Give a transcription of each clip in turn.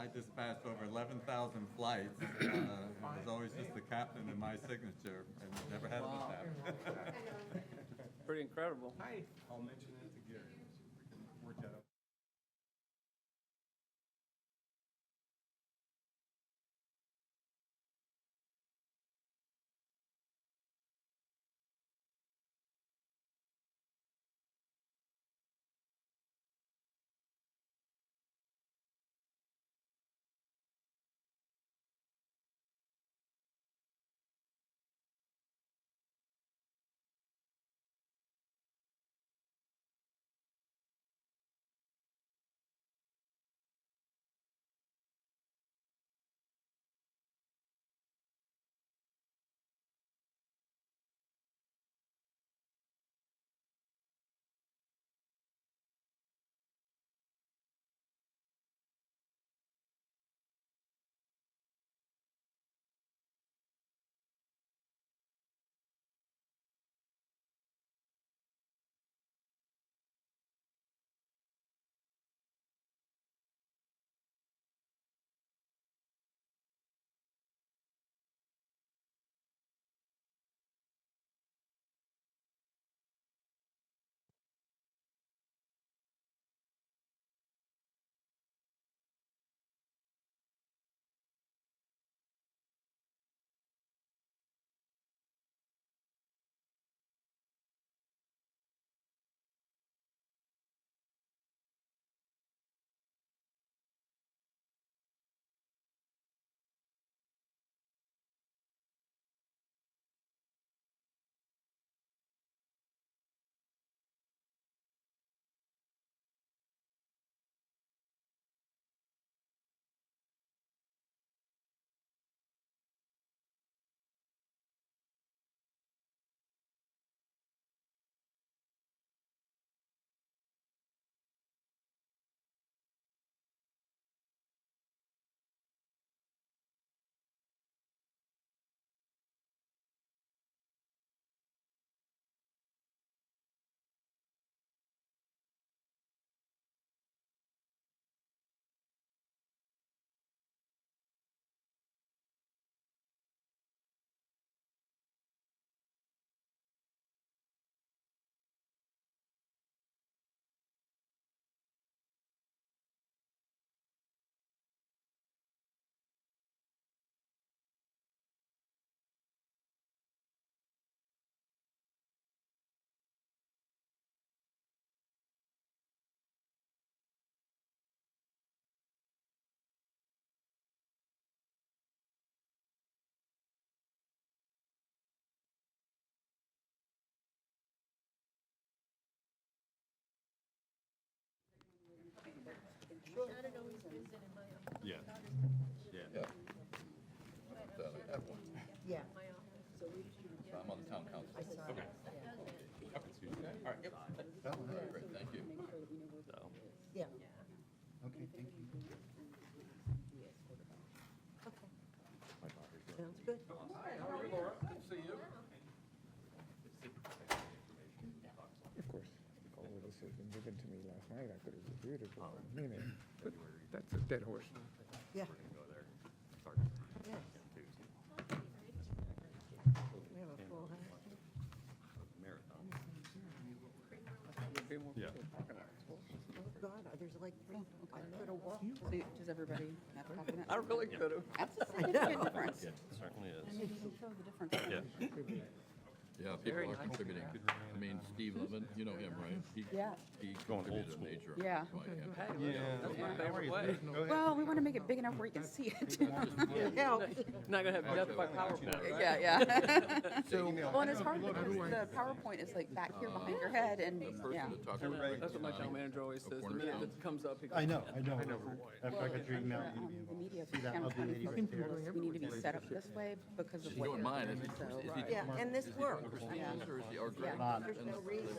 I dispatched over 11,000 flights. It was always just the captain and my signature, and never had a mishap. Pretty incredible. I'll mention it to Gary. We can work that out. Yeah. Yeah. I have one. Yeah. I'm on the town council. Okay. All right. Yep. Oh, all right, great, thank you. Yeah. Okay, thank you. Okay. Sounds good. Laura, good to see you. Of course, all of this has been given to me last night. I could have reviewed it for a minute, but that's a dead horse. Yeah. Yes. We have a full house. Yeah. Oh, God, there's like three. I could have walked. So does everybody have a copy of I that? really could have. That's a significant difference. Certainly is. And you can show the difference. Yeah. Yeah, people are contributing. I mean, Steve Levin, you know him, right? Yeah. He contributed a major. Yeah. That's my favorite way. Well, we want to make it big enough where you can see it. Yeah. Not gonna have death by PowerPoint. Yeah, yeah. Well, and it's hard because the PowerPoint is like back here behind your head and, yeah. That's what my town manager always says. The minute it comes up, he goes, I know. After I got your email, The media see that kind of ugly lady right there? we need to be set up this way because of You what don't you're mind, doing, is so. he Yeah, and this works. Yeah. or is he, or Greg? There's no reason.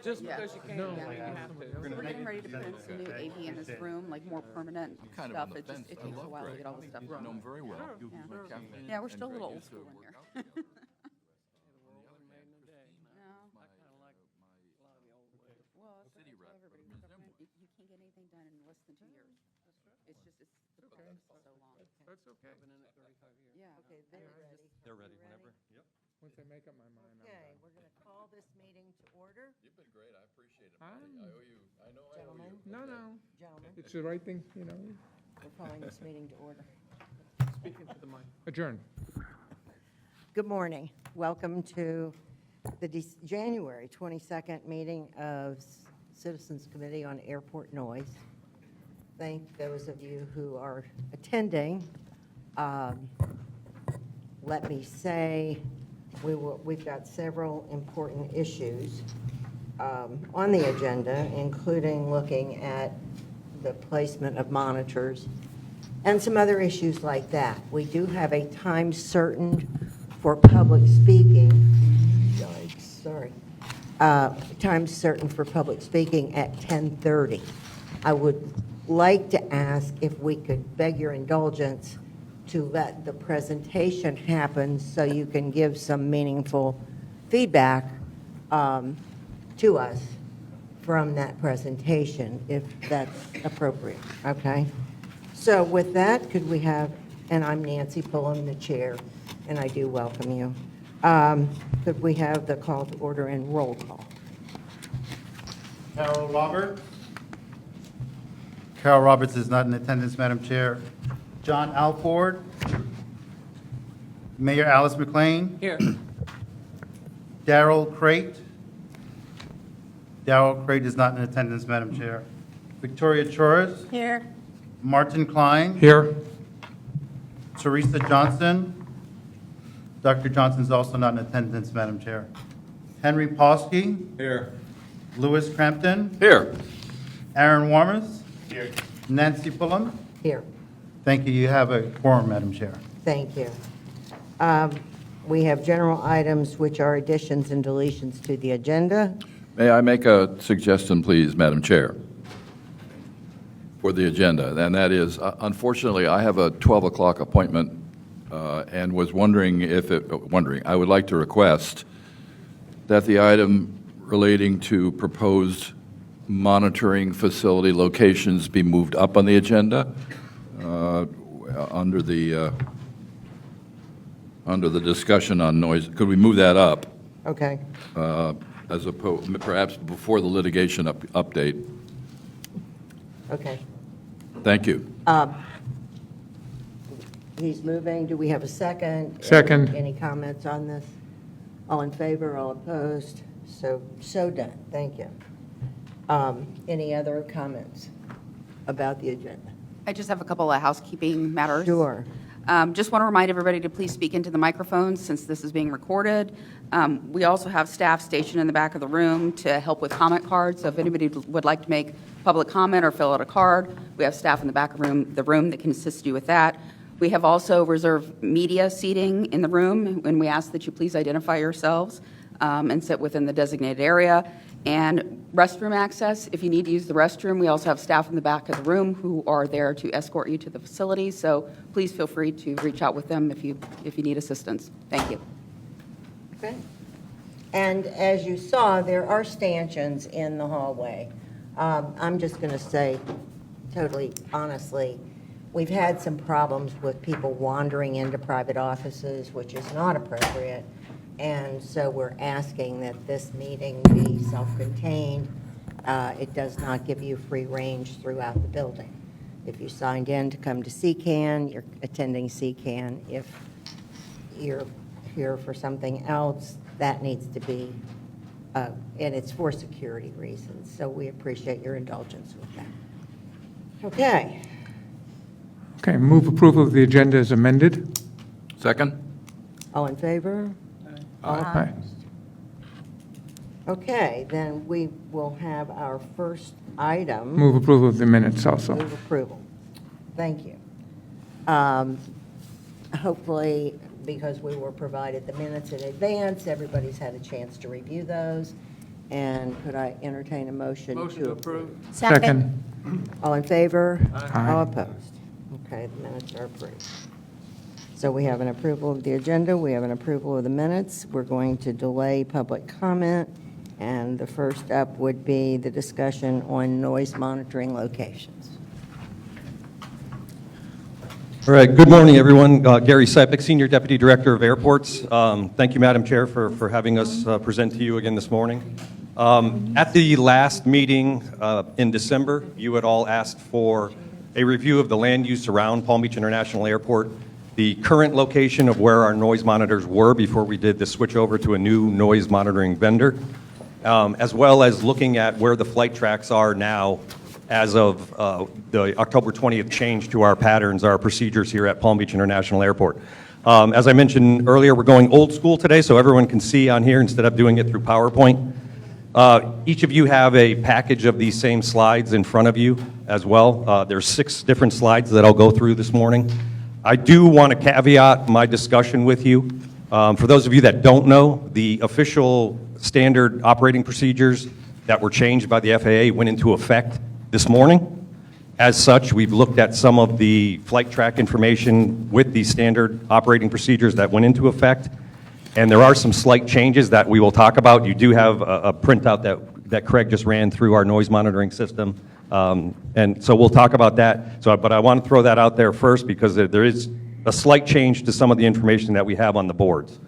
just Yeah. because you can, Yeah. you have to. So we're getting ready to put in some new AV in this room, like more permanent Kind of stuff. on the It just, fence. it I takes a love while to Greg. get all the stuff I know him very well. Yeah. My captain Yeah, we're and still a Greg little used old to school in work here. out together. No. I kind of like a lot of the old ways. Well, that's what I City tell rep everybody. for Ms. Zimmer. You can't get anything done in less than 2 years. It's just, it's so long. That's okay. Yeah. Okay, they're ready. They're ready whenever. Yep. Once I make up my mind, I'm Okay, done. we're going to call this meeting to order. You've been great, I appreciate it, I'm- Marty. I owe you, I know I owe you. No, no, Gentlemen, it's the right thing, you know. we're calling this meeting to order. Speaking to the mic. Adjourn. Good morning. Welcome to the January 22nd meeting of Citizens Committee on Airport Noise. Thank those of you who are attending. Let me say, we've got several important issues on the agenda, including looking at the placement of monitors and some other issues like that. We do have a time certain for public speaking. Yikes, sorry. Time certain for public speaking at 10:30. I would like to ask if we could beg your indulgence to let the presentation happen so you can give some meaningful feedback to us from that presentation, if that's appropriate, okay? So with that, could we have, and I'm Nancy Pullum, the chair, and I do welcome you. Could we have the call to order and roll call? Carol Roberts? Carol Roberts is not in attendance, Madam Chair. John Alford? Mayor Alice McLean? Here. Darrell Crate? Darrell Crate is not in attendance, Madam Chair. Victoria Chores? Here. Martin Klein? Here. Teresa Johnson? Dr. Johnson is also not in attendance, Madam Chair. Henry Polsky? Here. Louis Crampton? Here. Aaron Warmers? Here. Nancy Pullum? Here. Thank you. You have a quorum, Madam Chair. Thank you. We have general items which are additions and deletions to the agenda. May I make a suggestion, please, Madam Chair, for the agenda? And that is, unfortunately, I have a 12 o'clock appointment and was wondering I would like to request that the item relating to proposed monitoring facility locations be moved up on the agenda under the discussion on noise. Could we move that up Okay. as opposed, perhaps before the litigation update? Okay. Thank you. He's moving. Do we have a second? Second. Any comments on this? All in favor, all opposed? So done. Thank you. Any other comments about the agenda? I just have a couple of housekeeping matters. Sure. Just want to remind everybody to please speak into the microphones since this is being recorded. We also have staff stationed in the back of the room to help with comment cards. So if anybody would like to make public comment or fill out a card, we have staff in the back of the room that can assist you with that. We have also reserved media seating in the room, and we ask that you please identify yourselves and sit within the designated area. And restroom access, if you need to use the restroom, we also have staff in the back of the room who are there to escort you to the facility. So please feel free to reach out with them if you need assistance. Thank you. Okay. And as you saw, there are stanchions in the hallway. I'm just going to say, totally honestly, we've had some problems with people wandering into private offices, which is not appropriate. And so we're asking that this meeting be self-contained. It does not give you free range throughout the building. If you signed in to come to CCAN, you're attending CCAN. If you're here for something else, that needs to be, and it's for security reasons. So we appreciate your indulgence with that. Okay. Okay, move approval of the agenda as amended. Second? All in favor? All Aye. opposed? Okay, then we will have our first item. Move approval of the minutes also. Move approval. Thank you. Hopefully, because we were provided the minutes in advance, everybody's had a chance to review those. And could I entertain a motion? Motion to approve. Second. All in favor? Aye. All opposed? Okay, the minutes are approved. So we have an approval of the agenda, we have an approval of the minutes. We're going to delay public comment, and the first up would be the discussion on noise monitoring locations. All right, good morning, everyone. Gary Sipek, Senior Deputy Director of Airports. Thank you, Madam Chair, for having us present to you again this morning. At the last meeting in December, you had all asked for a review of the land use around Palm Beach International Airport, the current location of where our noise monitors were before we did the switch over to a new noise monitoring vendor, as well as looking at where the flight tracks are now as of the October 20th change to our patterns, our procedures here at Palm Beach International Airport. As I mentioned earlier, we're going old school today, so everyone can see on here instead of doing it through PowerPoint. Each of you have a package of these same slides in front of you as well. There's 6 different slides that I'll go through this morning. I do want to caveat my discussion with you. For those of you that don't know, the official standard operating procedures that were changed by the FAA went into effect this morning. As such, we've looked at some of the flight track information with the standard operating procedures that went into effect, and there are some slight changes that we will talk about. You do have a printout that Craig just ran through our noise monitoring system, and so we'll talk about that. But I want to throw that out there first because there is a slight change to some of the information that we have on the boards.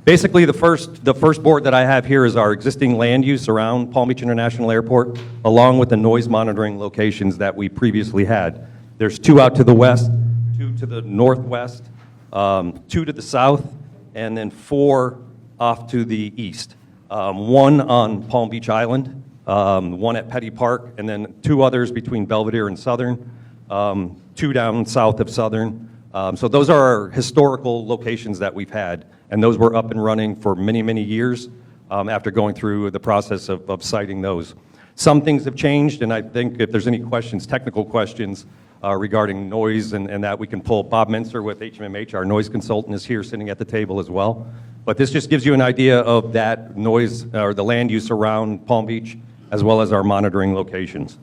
Basically, the first board that I have here is our existing land use around Palm Beach International Airport, along with the noise monitoring locations that we previously had. There's 2 out to the west, 2 to the northwest, 2 to the south, and then 4 off to the east. 1 on Palm Beach Island, 1 at Petty Park, and then 2 others between Belvedere and Southern, 2 down south of Southern. So those are our historical locations that we've had, and those were up and running for many, many years after going through the process of citing those. Some things have changed, and I think if there's any questions, technical questions regarding noise and that, we can pull Bob Menser with HMMH, our noise consultant, is here sitting at the table as well. But this just gives you an idea of that noise, or the land use around Palm Beach, as well as our monitoring locations.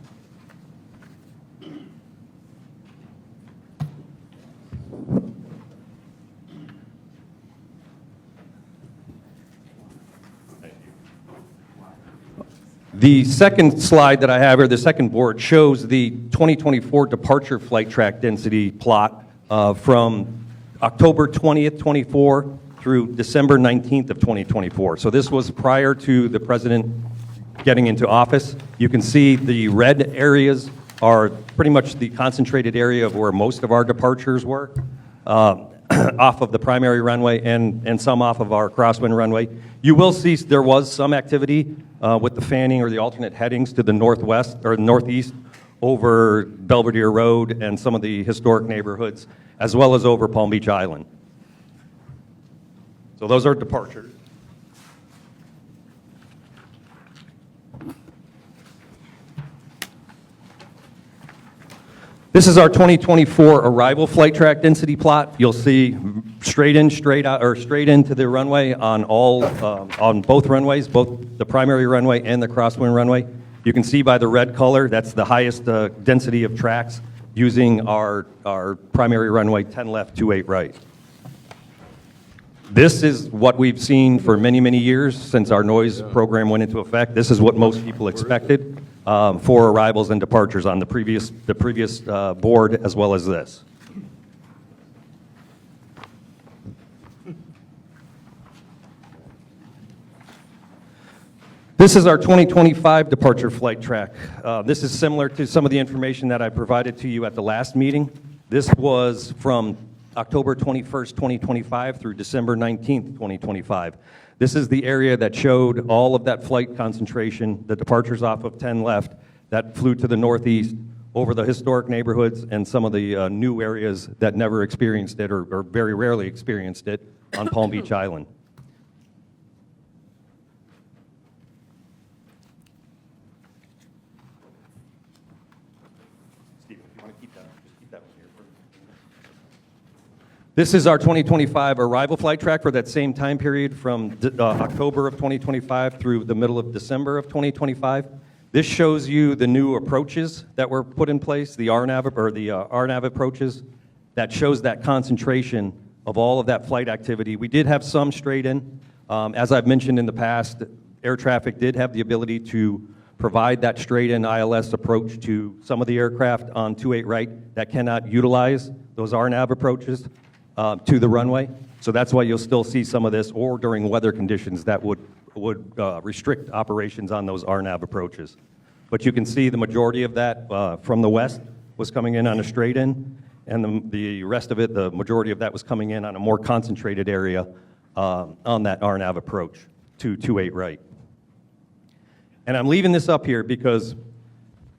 The second slide that I have here, the second board, shows the 2024 departure flight track density plot from October 20th, 24 through December 19th of 2024. So this was prior to the president getting into office. You can see the red areas are pretty much the concentrated area of where most of our departures were, off of the primary runway and some off of our crosswind runway. You will see there was some activity with the fanning or the alternate headings to the northwest or northeast over Belvedere Road and some of the historic neighborhoods, as well as over Palm Beach Island. So those are departures. This is our 2024 arrival flight track density plot. You'll see straight in, straight out, or straight into the runway on on both runways, both the primary runway and the crosswind runway. You can see by the red color, that's the highest density of tracks using our primary runway 10 left, 28 right. This is what we've seen for many, many years since our noise program went into effect. This is what most people expected for arrivals and departures on the previous board, as well as this. This is our 2025 departure flight track. This is similar to some of the information that I provided to you at the last meeting. This was from October 21st, 2025 through December 19th, 2025. This is the area that showed all of that flight concentration, the departures off of 10 left that flew to the northeast over the historic neighborhoods and some of the new areas that never experienced it or very rarely experienced it on Palm Beach Island. This is our 2025 arrival flight track for that same time period from October of 2025 through the middle of December of 2025. This shows you the new approaches that were put in place, the RNAV approaches, that shows that concentration of all of that flight activity. We did have some straight in. As I've mentioned in the past, air traffic did have the ability to provide that straight in ILS approach to some of the aircraft on 28 right that cannot utilize those RNAV approaches to the runway. So that's why you'll still see some of this, or during weather conditions that would restrict operations on those RNAV approaches. But you can see the majority of that from the west was coming in on a straight in, and the rest of it, the majority of that was coming in on a more concentrated area on that RNAV approach to 28 right. And I'm leaving this up here because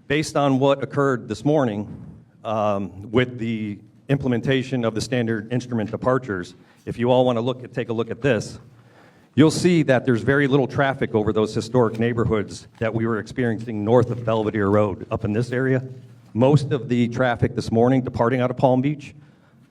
based on what occurred this morning with the implementation of the standard instrument departures, if you all want to take a look at this, you'll see that there's very little traffic over those historic neighborhoods that we were experiencing north of Belvedere Road up in this area. Most of the traffic this morning departing out of Palm Beach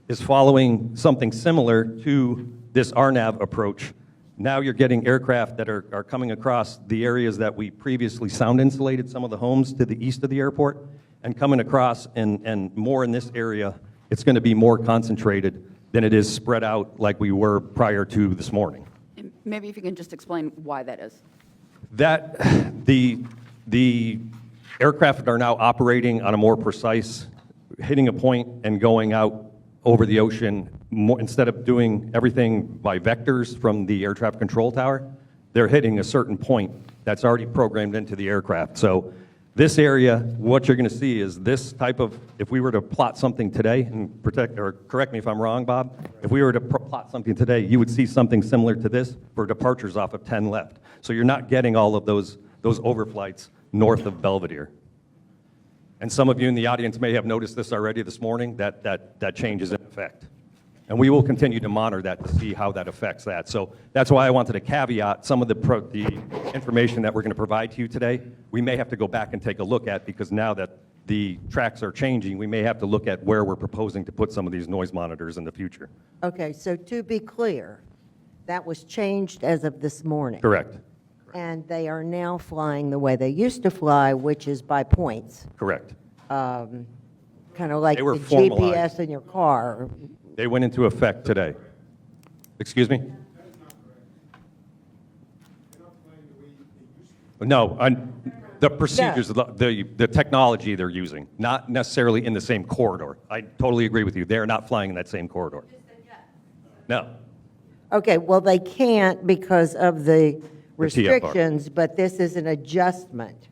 is following something similar to this RNAV approach. Now you're getting aircraft that are coming across the areas that we previously sound insulated, some of the homes to the east of the airport, and coming across and more in this area. It's going to be more concentrated than it is spread out like we were prior to this morning. Maybe if you can just explain why that is. That the aircraft are now operating on a more precise, hitting a point and going out over the ocean. Instead of doing everything by vectors from the air traffic control tower, they're hitting a certain point that's already programmed into the aircraft. So this area, what you're going to see is this type of, if we were to plot something today, and correct me if I'm wrong, Bob, if we were to plot something today, you would see something similar to this for departures off of 10 left. So you're not getting all of those overflights north of Belvedere. And some of you in the audience may have noticed this already this morning, that change is in effect. And we will continue to monitor that to see how that affects that. So that's why I wanted to caveat some of the information that we're going to provide to you today. We may have to go back and take a look at, because now that the tracks are changing, we may have to look at where we're proposing to put some of these noise monitors in the future. Okay, so to be clear, that was changed as of this morning. Correct. And they are now flying the way they used to fly, which is by points, Correct. kind of like They the were formalized. GPS in your car. They went into effect today. Excuse me? No, the procedures, the technology they're using, not necessarily in the same corridor. I totally agree with you. They're not flying in that same corridor. No. Okay, well, they can't because of the TFR. restrictions, but this is an adjustment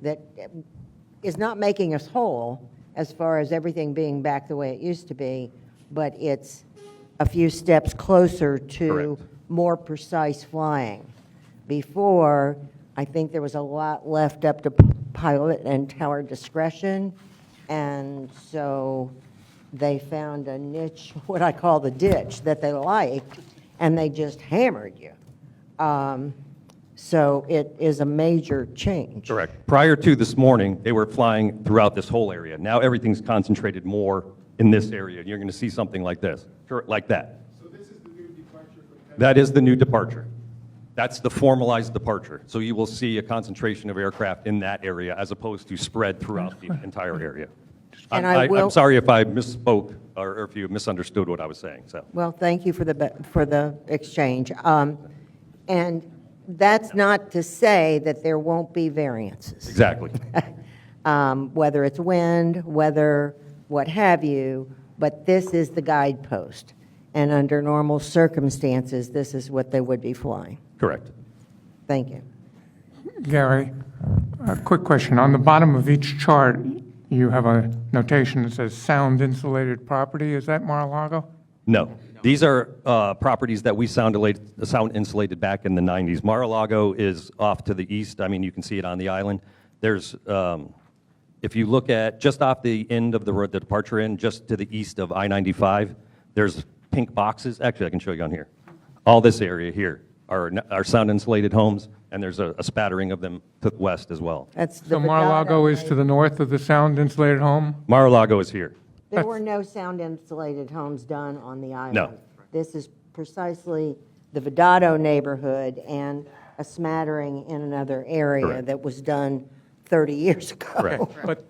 that is not making us whole as far as everything being back the way it used to be, but it's a few steps closer to Correct. more precise flying. Before, I think there was a lot left up to pilot and tower discretion, and so they found a niche, what I call the ditch, that they liked, and they just hammered you. So it is a major change. Correct. Prior to this morning, they were flying throughout this whole area. Now everything's concentrated more in this area. You're going to see something like this, like that. So this is the new departure? That is the new departure. That's the formalized departure. So you will see a concentration of aircraft in that area as opposed to spread throughout the entire area. And I'm sorry if I misspoke or if you misunderstood what I was saying. So. Well, thank you for the exchange. And that's not to say that there won't be variances. Exactly. Whether it's wind, weather, what have you, but this is the guidepost. And under normal circumstances, this is what they would be flying. Correct. Thank you. Gary, a quick question. On the bottom of each chart, you have a notation that says sound insulated property. Is that Mar-a-Lago? No. These are properties that we sound insulated back in the 90s. Mar-a-Lago is off to the east. I mean, you can see it on the island. There's, if you look at just off the end of the road, the departure end, just to the east of I-95, there's pink boxes. Actually, I can show you on here. All this area here are sound insulated homes, and there's a spattering of them to the west as well. That's the So Mar-a-Lago is Vidado. to the north of the sound insulated home? Mar-a-Lago is here. There were no sound insulated homes done on the island. No. This is precisely the Vidado neighborhood and a smattering in another area Correct. that was done 30 years ago. Correct. But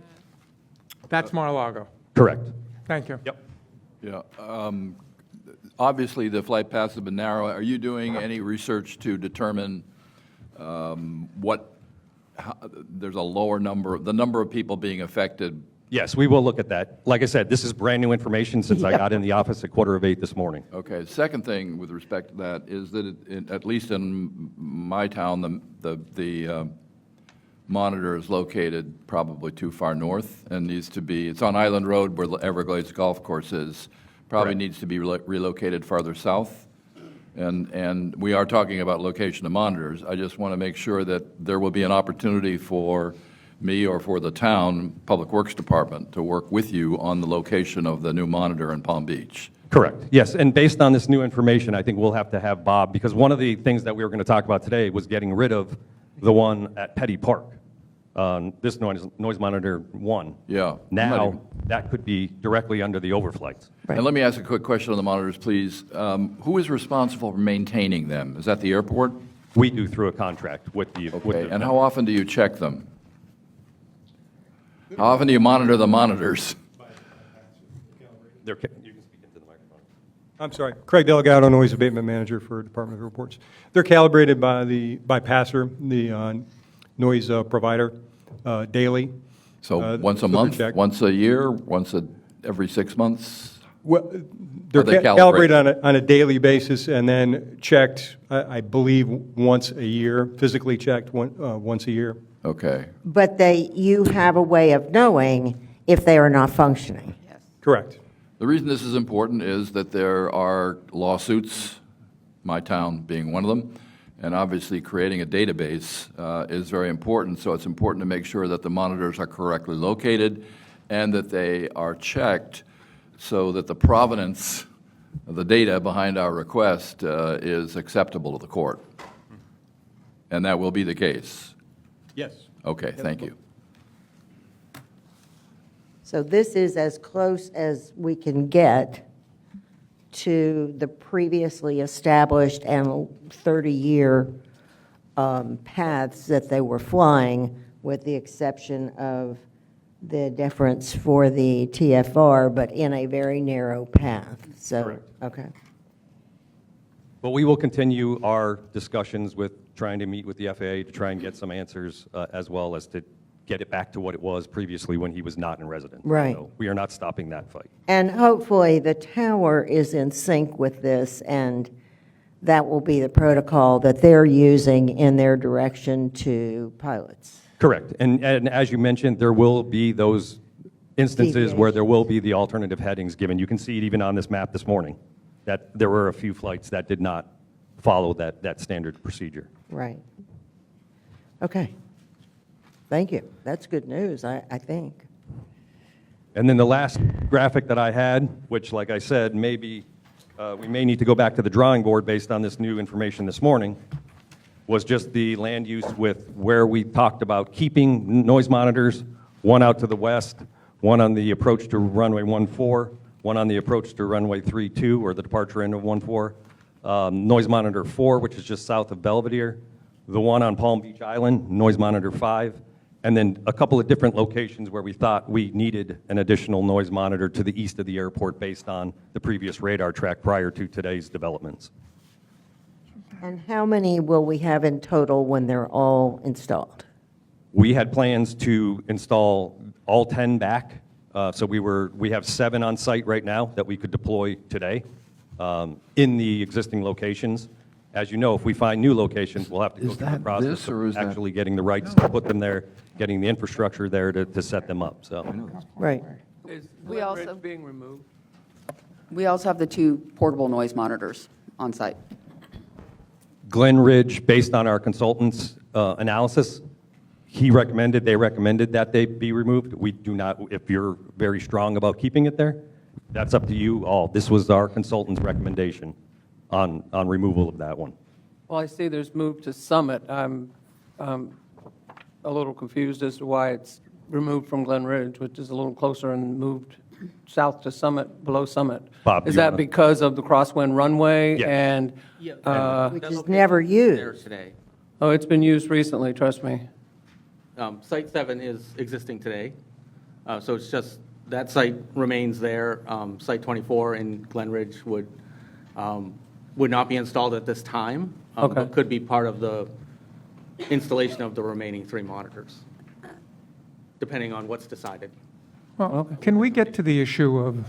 that's Mar-a-Lago. Correct. Thank you. Yep. Yeah. Obviously, the flight paths have been narrow. Are you doing any research to determine there's a lower number, the number of people being affected Yes, we will look at that. Like I said, this is brand-new information since I got in the office at 7:45 this morning. Okay, the second thing with respect to that is that, at least in my town, the monitor is located probably too far north and needs to be, it's on Island Road where the Everglades Golf Course is, probably Correct. needs to be relocated farther south. And we are talking about location of monitors. I just want to make sure that there will be an opportunity for me or for the town Public Works Department to work with you on the location of the new monitor in Palm Beach. Correct, yes, and based on this new information, I think we'll have to have Bob, because one of the things that we were going to talk about today was getting rid of the one at Petty Park, this noise monitor 1. Yeah. Now, that could be directly under the overflights. And let me ask a quick question on the monitors, please. Who is responsible for maintaining them? Is that the airport? We do through a contract with the... Okay, and how often do you check them? How often do you monitor the monitors? You can speak into the microphone. I'm sorry, Craig Delgado, Noise Abatement Manager for Department of Reports. They're calibrated by Passer, the noise provider, daily. So once a they're month, checked. once a year, every 6 months? Well, they're Are they calibrated on a daily basis and then checked, I believe, once a year, physically checked once a year. Okay. But you have a way of knowing if they are not functioning. Correct. The reason this is important is that there are lawsuits, my town being one of them, and obviously creating a database is very important, so it's important to make sure that the monitors are correctly located and that they are checked so that the provenance of the data behind our request is acceptable to the court. And that will be the case. Yes. Okay, thank you. So this is as close as we can get to the previously established and 30-year paths that they were flying, with the exception of the deference for the TFR, but in a very narrow path. So, Correct. okay. But we will continue our discussions with trying to meet with the FAA to try and get some answers, as well as to get it back to what it was previously when he was not in residence. Right. So we are not stopping that fight. And hopefully the tower is in sync with this, and that will be the protocol that they're using in their direction to pilots. Correct. And as you mentioned, there will be those instances where there will be the alternative headings given. You can see it even on this map this morning, that there were a few flights that did not follow that standard procedure. Right. Okay. Thank you. That's good news, I think. And then the last graphic that I had, which, like I said, maybe we may need to go back to the drawing board based on this new information this morning, was just the land use with where we talked about keeping noise monitors, one out to the west, one on the approach to runway 14, one on the approach to runway 32, or the departure end of 14, noise monitor 4, which is just south of Belvedere, the one on Palm Beach Island, noise monitor 5, and then a couple of different locations where we thought we needed an additional noise monitor to the east of the airport based on the previous radar track prior to today's developments. And how many will we have in total when they're all installed? We had plans to install all 10 back, so we have 7 on site right now that we could deploy today in the existing locations. As you know, if we find new locations, we'll have to go Is through the that process this, or is of that- actually getting the rights to put them there, getting the infrastructure there to set them up, so. Right. Is We Glen also- Ridge being removed? We also have the 2 portable noise monitors on site. Glen Ridge, based on our consultant's analysis, they recommended that they be removed. We do not, if you're very strong about keeping it there, that's up to you all. This was our consultant's recommendation on removal of that one. Well, I see there's moved to Summit. I'm a little confused as to why it's removed from Glen Ridge, which is a little closer, and moved south to Summit, below Summit. Bob, Is you that wanna- because of the crosswind runway? Yes. And, Which is never used. There today. oh, it's been used recently, trust me. Site 7 is existing today, so it's just, that site remains there. Site 24 in Glen Ridge would not be installed at this time, Okay. but could be part of the installation of the remaining 3 monitors, depending on what's decided. Well, can we get to the issue of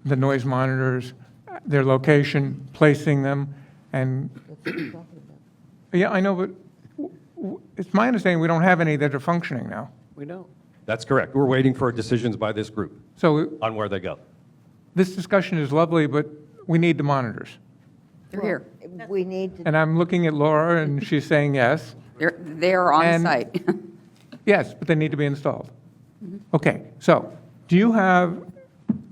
the noise monitors, their location, placing them, and, yeah, I know, but it's my understanding we don't have any that are functioning now. We don't. That's correct. We're waiting for decisions by this group So on where they go. this discussion is lovely, but we need the monitors. They're here. We need to, And I'm looking at Laura, and she's saying yes. They're on And- site. Yes, but they need to be installed. Okay, so do you have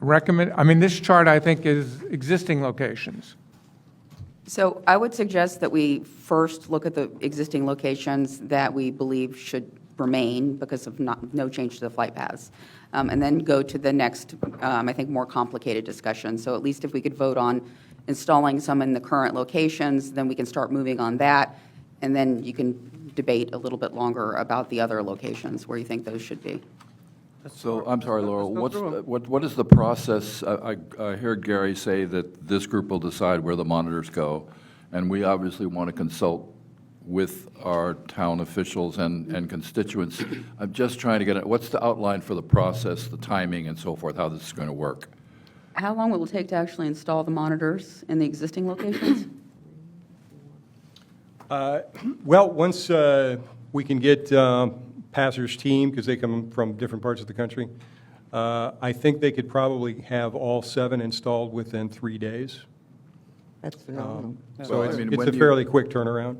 I mean, this chart, I think, is existing locations. So I would suggest that we first look at the existing locations that we believe should remain because of no change to the flight paths, and then go to the next, I think, more complicated discussion. So at least if we could vote on installing some in the current locations, then we can start moving on that, and then you can debate a little bit longer about the other locations where you think those should be. So, I'm sorry, Laura, Let's go what's, through 'em. what is the process? I heard Gary say that this group will decide where the monitors go, and we obviously want to consult with our town officials and constituents. I'm just trying to get it, what's the outline for the process, the timing and so forth, how this is going to work? How long will it take to actually install the monitors in the existing locations? Well, once we can get Passer's team, because they come from different parts of the country, I think they could probably have all 7 installed within 3 days. that's phenomenal. So Well, I it's mean, it's when a you- fairly quick turnaround.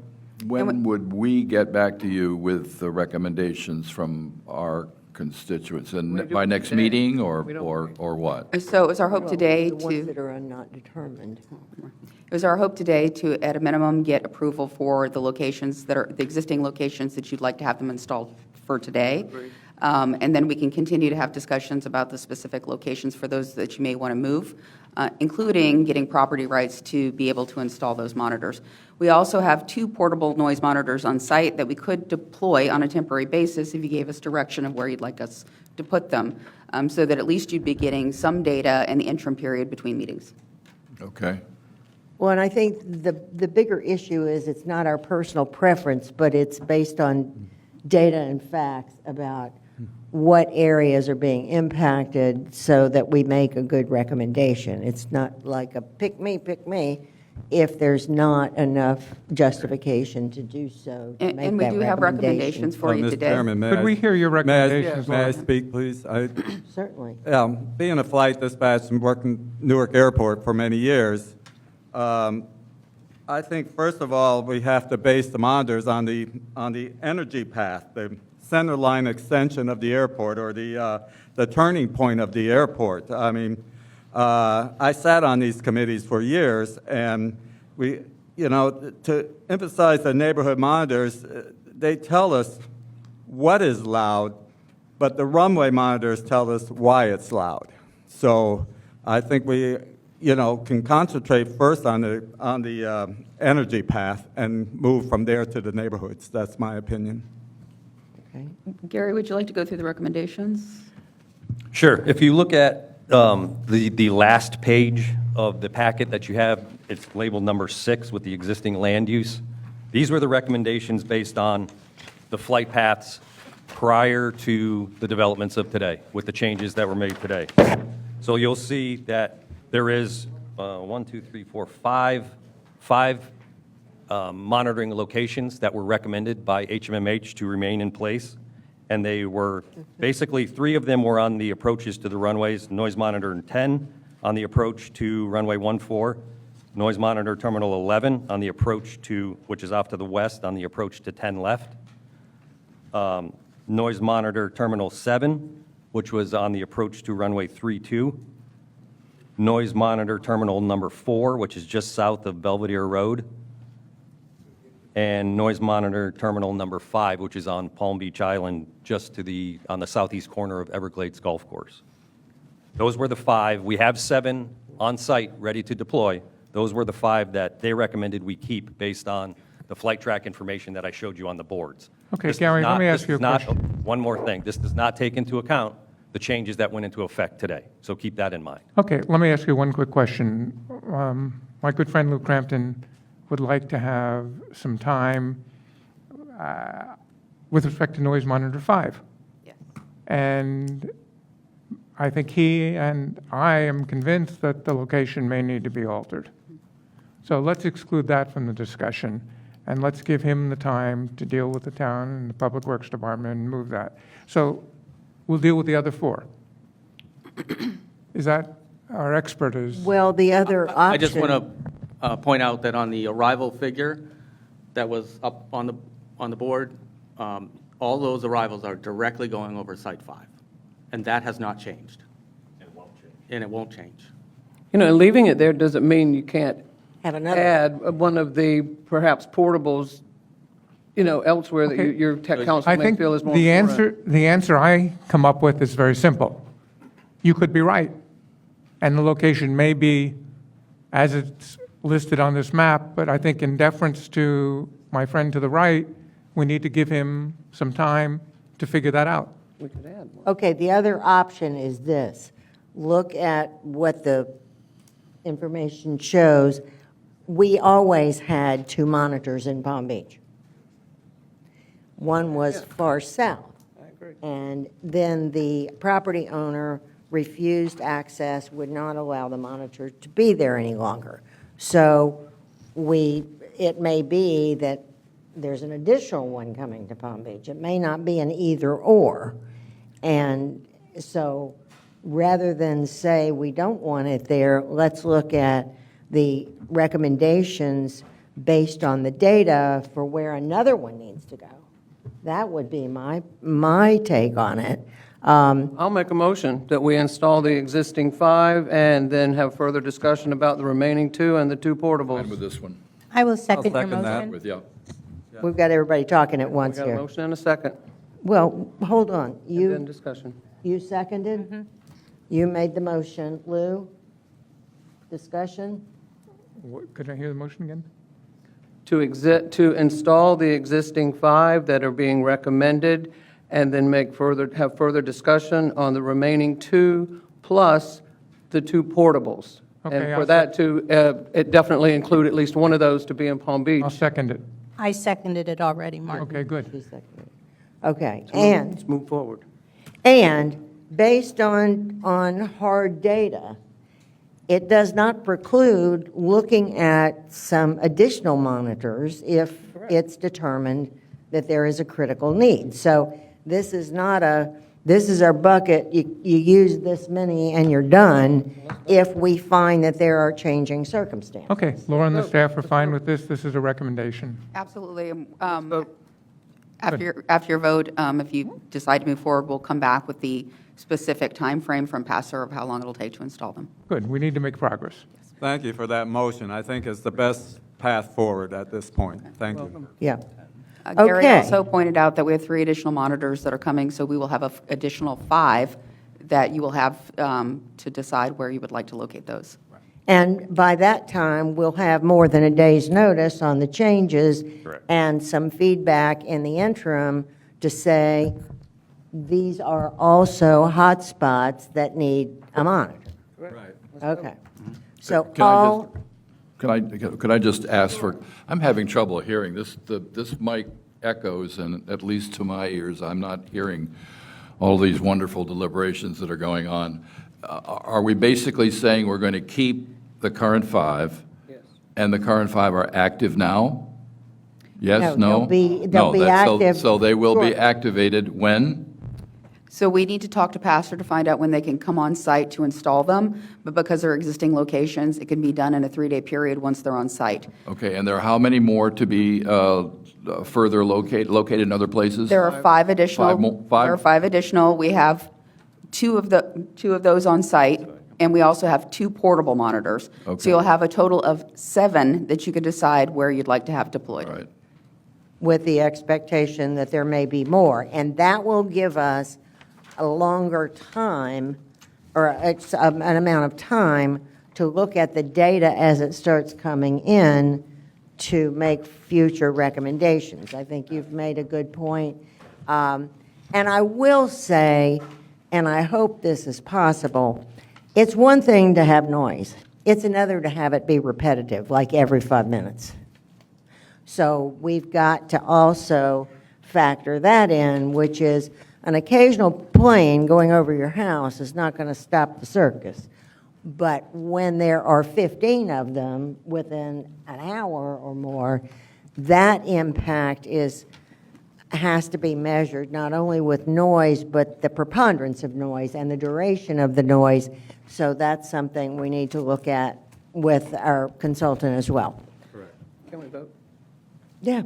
When would we get back to you with the recommendations from our constituents? We And do by it next today. meeting, or We don't what? So it was our hope Well, today the ones to, that are not determined. it was our hope today to, at a minimum, get approval for the locations that are, the existing locations that you'd like to have them installed for today. And then we can continue to have discussions about the specific locations for those that you may want to move, including getting property rights to be able to install those monitors. We also have 2 portable noise monitors on site that we could deploy on a temporary basis if you gave us direction of where you'd like us to put them, so that at least you'd be getting some data in the interim period between meetings. Okay. Well, and I think the bigger issue is it's not our personal preference, but it's based on data and facts about what areas are being impacted so that we make a good recommendation. It's not like a pick me, if there's not enough justification to do so, to make And we that do have recommendation. recommendations for you Mr. today. Chairman, may Could I- we hear your may I- recommendations, May I Laura? speak, please? Certainly. Being a flight dispatch and working Newark Airport for many years, I think, first of all, we have to base the monitors on the energy path, the center line extension of the airport, or the turning point of the airport. I mean, I sat on these committees for years, and to emphasize the neighborhood monitors, they tell us what is loud, but the runway monitors tell us why it's loud. So I think we, can concentrate first on the energy path and move from there to the neighborhoods. That's my opinion. Okay. Gary, would you like to go through the recommendations? Sure. If you look at the last page of the packet that you have, it's labeled number 6 with the existing land use. These were the recommendations based on the flight paths prior to the developments of today, with the changes that were made today. So you'll see that there is 5 monitoring locations that were recommended by HMMH to remain in place. And they were, basically, 3 of them were on the approaches to the runways, noise monitor 10 on the approach to runway 14, noise monitor terminal 11 on the approach to, which is off to the west, on the approach to 10 left. Noise monitor terminal 7, which was on the approach to runway 32. Noise monitor terminal number 4, which is just south of Belvedere Road. And noise monitor terminal number 5, which is on Palm Beach Island, just to on the southeast corner of Everglades Golf Course. Those were the 5. We have 7 on site ready to deploy. Those were the 5 that they recommended we keep based on the flight track information that I showed you on the boards. Okay, This Gary, does let me not- ask you a this does not- question. One more thing. This does not take into account the changes that went into effect today. So keep that in mind. Okay, let me ask you one quick question. My good friend Lou Crampton would like to have some time with respect to noise monitor 5. Yes. And I think he and I am convinced that the location may need to be altered. So let's exclude that from the discussion, and let's give him the time to deal with the town and the Public Works Department and move that. So we'll deal with the other 4. Is that, our expert is, Well, the other option. I just want to point out that on the arrival figure that was up on the board, all those arrivals are directly going over Site 5, and that has not changed. And it won't change. You know, leaving it there doesn't mean you can't Have another. add one of the perhaps portables, you know, elsewhere that Okay. your tech I council may think feel is more the important. answer I come up with is very simple. You could be right, and the location may be as it's listed on this map, but I think in deference to my friend to the right, we need to give him some time to figure that out. We could add one. Okay, the other option is this. Look at what the information shows. We always had 2 monitors in Palm Beach. One was far south. I agree. And then the property owner refused access, would not allow the monitor to be there any longer. So it may be that there's an additional one coming to Palm Beach. It may not be an either/or. And so rather than say we don't want it there, let's look at the recommendations based on the data for where another one needs to go. That would be my take on it. I'll make a motion that we install the existing 5 and then have further discussion about the remaining 2 and the 2 portables. Fine with this one. I will second your second that. motion. With you. We've got everybody talking at We once got a here. motion and a second, Well, hold on. and then discussion. You seconded? You made the motion. Lou? Discussion? Could I hear the motion again? To install the existing 5 that are being recommended, and then have further discussion on the remaining 2, plus the 2 portables. Okay, And I'll for that to, it definitely include at least one of those to be in Palm Beach. I'll second it. I seconded it already, Mark. Okay, good. He seconded. Okay, and Let's move forward. based on hard data, it does not preclude looking at some additional monitors if it's determined that there is a critical need. So this is not this is our bucket, you use this many and you're done, if we find that there are changing circumstances. Okay, Laura and the staff are fine with this. This is a recommendation. Absolutely. After your vote, if you decide to move forward, we'll come back with the specific time frame from Passer of how long it'll take to install them. Good, we need to make progress. Thank you for that motion. I think it's the best path forward at this point. Thank you. Yeah. Gary Okay. also pointed out that we have 3 additional monitors that are coming, so we will have an additional 5 that you will have to decide where you would like to locate those. And by that time, we'll have more than a day's notice on the changes and some feedback in the interim to say, these are also hotspots that need a monitor. Right. Okay. So Can I all, Could I just ask for, I'm having trouble hearing. This mic echoes, and at least to my ears, I'm not hearing all these wonderful deliberations that are going on. Are we basically saying we're going to keep the current 5? Yes. And the current 5 are active now? Yes, no? they'll be No, active so they will be shortly. activated when? So we need to talk to Passer to find out when they can come on site to install them, but because they're existing locations, it can be done in a 3-day period once they're on site. Okay, and there are how many more to be further located in other places? There are 5 additional. Five? There are 5 additional. We have two of those on site, and we also have 2 portable monitors. Okay. So you'll have a total of 7 that you could decide where you'd like to have deployed. All right. with the expectation that there may be more. And that will give us a longer time, or an amount of time, to look at the data as it starts coming in to make future recommendations. I think you've made a good point. And I will say, and I hope this is possible, it's one thing to have noise. It's another to have it be repetitive, like every 5 minutes. So we've got to also factor that in, which is An occasional plane going over your house is not going to stop the circus. But when there are 15 of them within an hour or more, that impact has to be measured not only with noise, but the preponderance of noise and the duration of the noise. So that's something we need to look at with our consultant as well. Can we vote? Yeah.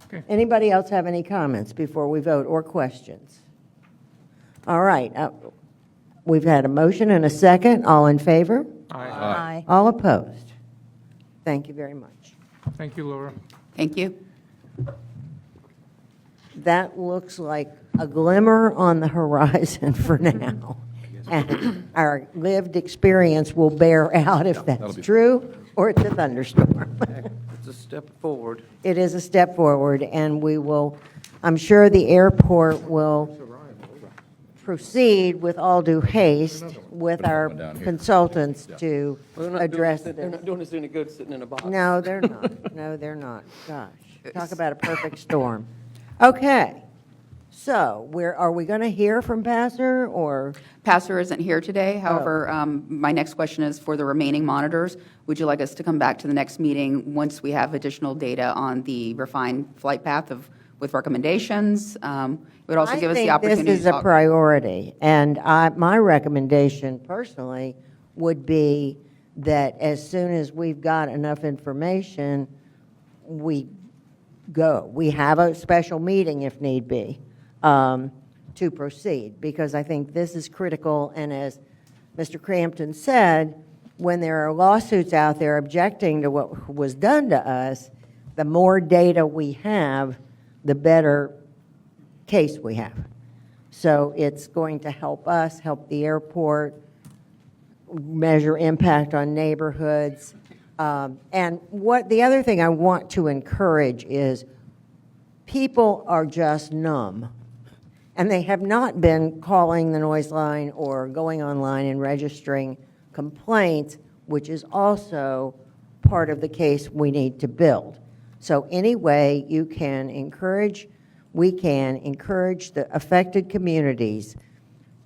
Okay. Anybody else have any comments before we vote or questions? All right. We've had a motion and a second. All in favor? Aye. All opposed? Thank you very much. Thank you, Laura. Thank you. That looks like a glimmer on the horizon for now. And our lived experience will bear out if that'll that's be- true or it's a thunderstorm. It's a step forward. It is a step forward, and we will, I'm sure the airport will proceed with all due haste with our one down here. consultants to They're not address doing, they're this. not doing us any good sitting in a box. No, they're not. No, they're not. Gosh, talk about a perfect storm. Okay, so are we going to hear from Passer, or? Pastor isn't here today. However, my next question is for the remaining monitors. Would you like us to come back to the next meeting once we have additional data on the refined flight path with recommendations? It would also give us the opportunity I think this is to a talk. priority, and my recommendation personally would be that as soon as we've got enough information, we go. We have a special meeting if need be to proceed, because I think this is critical, and as Mr. Crampton said, when there are lawsuits out there objecting to what was done to us, the more data we have, the better case we have. So it's going to help us, help the airport, measure impact on neighborhoods. And the other thing I want to encourage is people are just numb. And they have not been calling the noise line or going online and registering complaints, which is also part of the case we need to build. So any way we can encourage the affected communities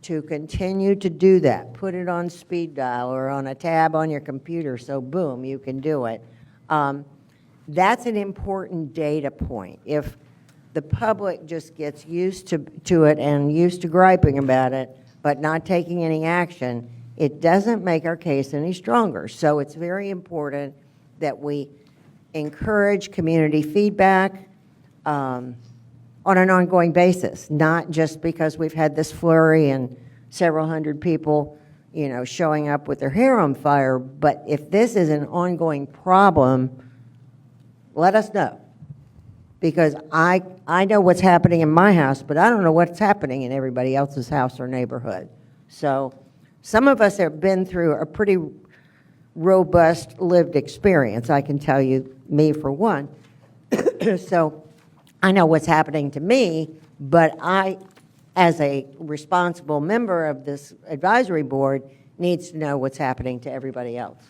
to continue to do that. Put it on speed dial or on a tab on your computer, so boom, you can do it. That's an important data point. If the public just gets used to it and used to griping about it, but not taking any action, it doesn't make our case any stronger. So it's very important that we encourage community feedback on an ongoing basis, not just because we've had this flurry and several hundred people, showing up with their hair on fire. But if this is an ongoing problem, let us know. Because I know what's happening in my house, but I don't know what's happening in everybody else's house or neighborhood. So some of us have been through a pretty robust lived experience, I can tell you, me for one. So I know what's happening to me, but I, as a responsible member of this advisory board, needs to know what's happening to everybody else.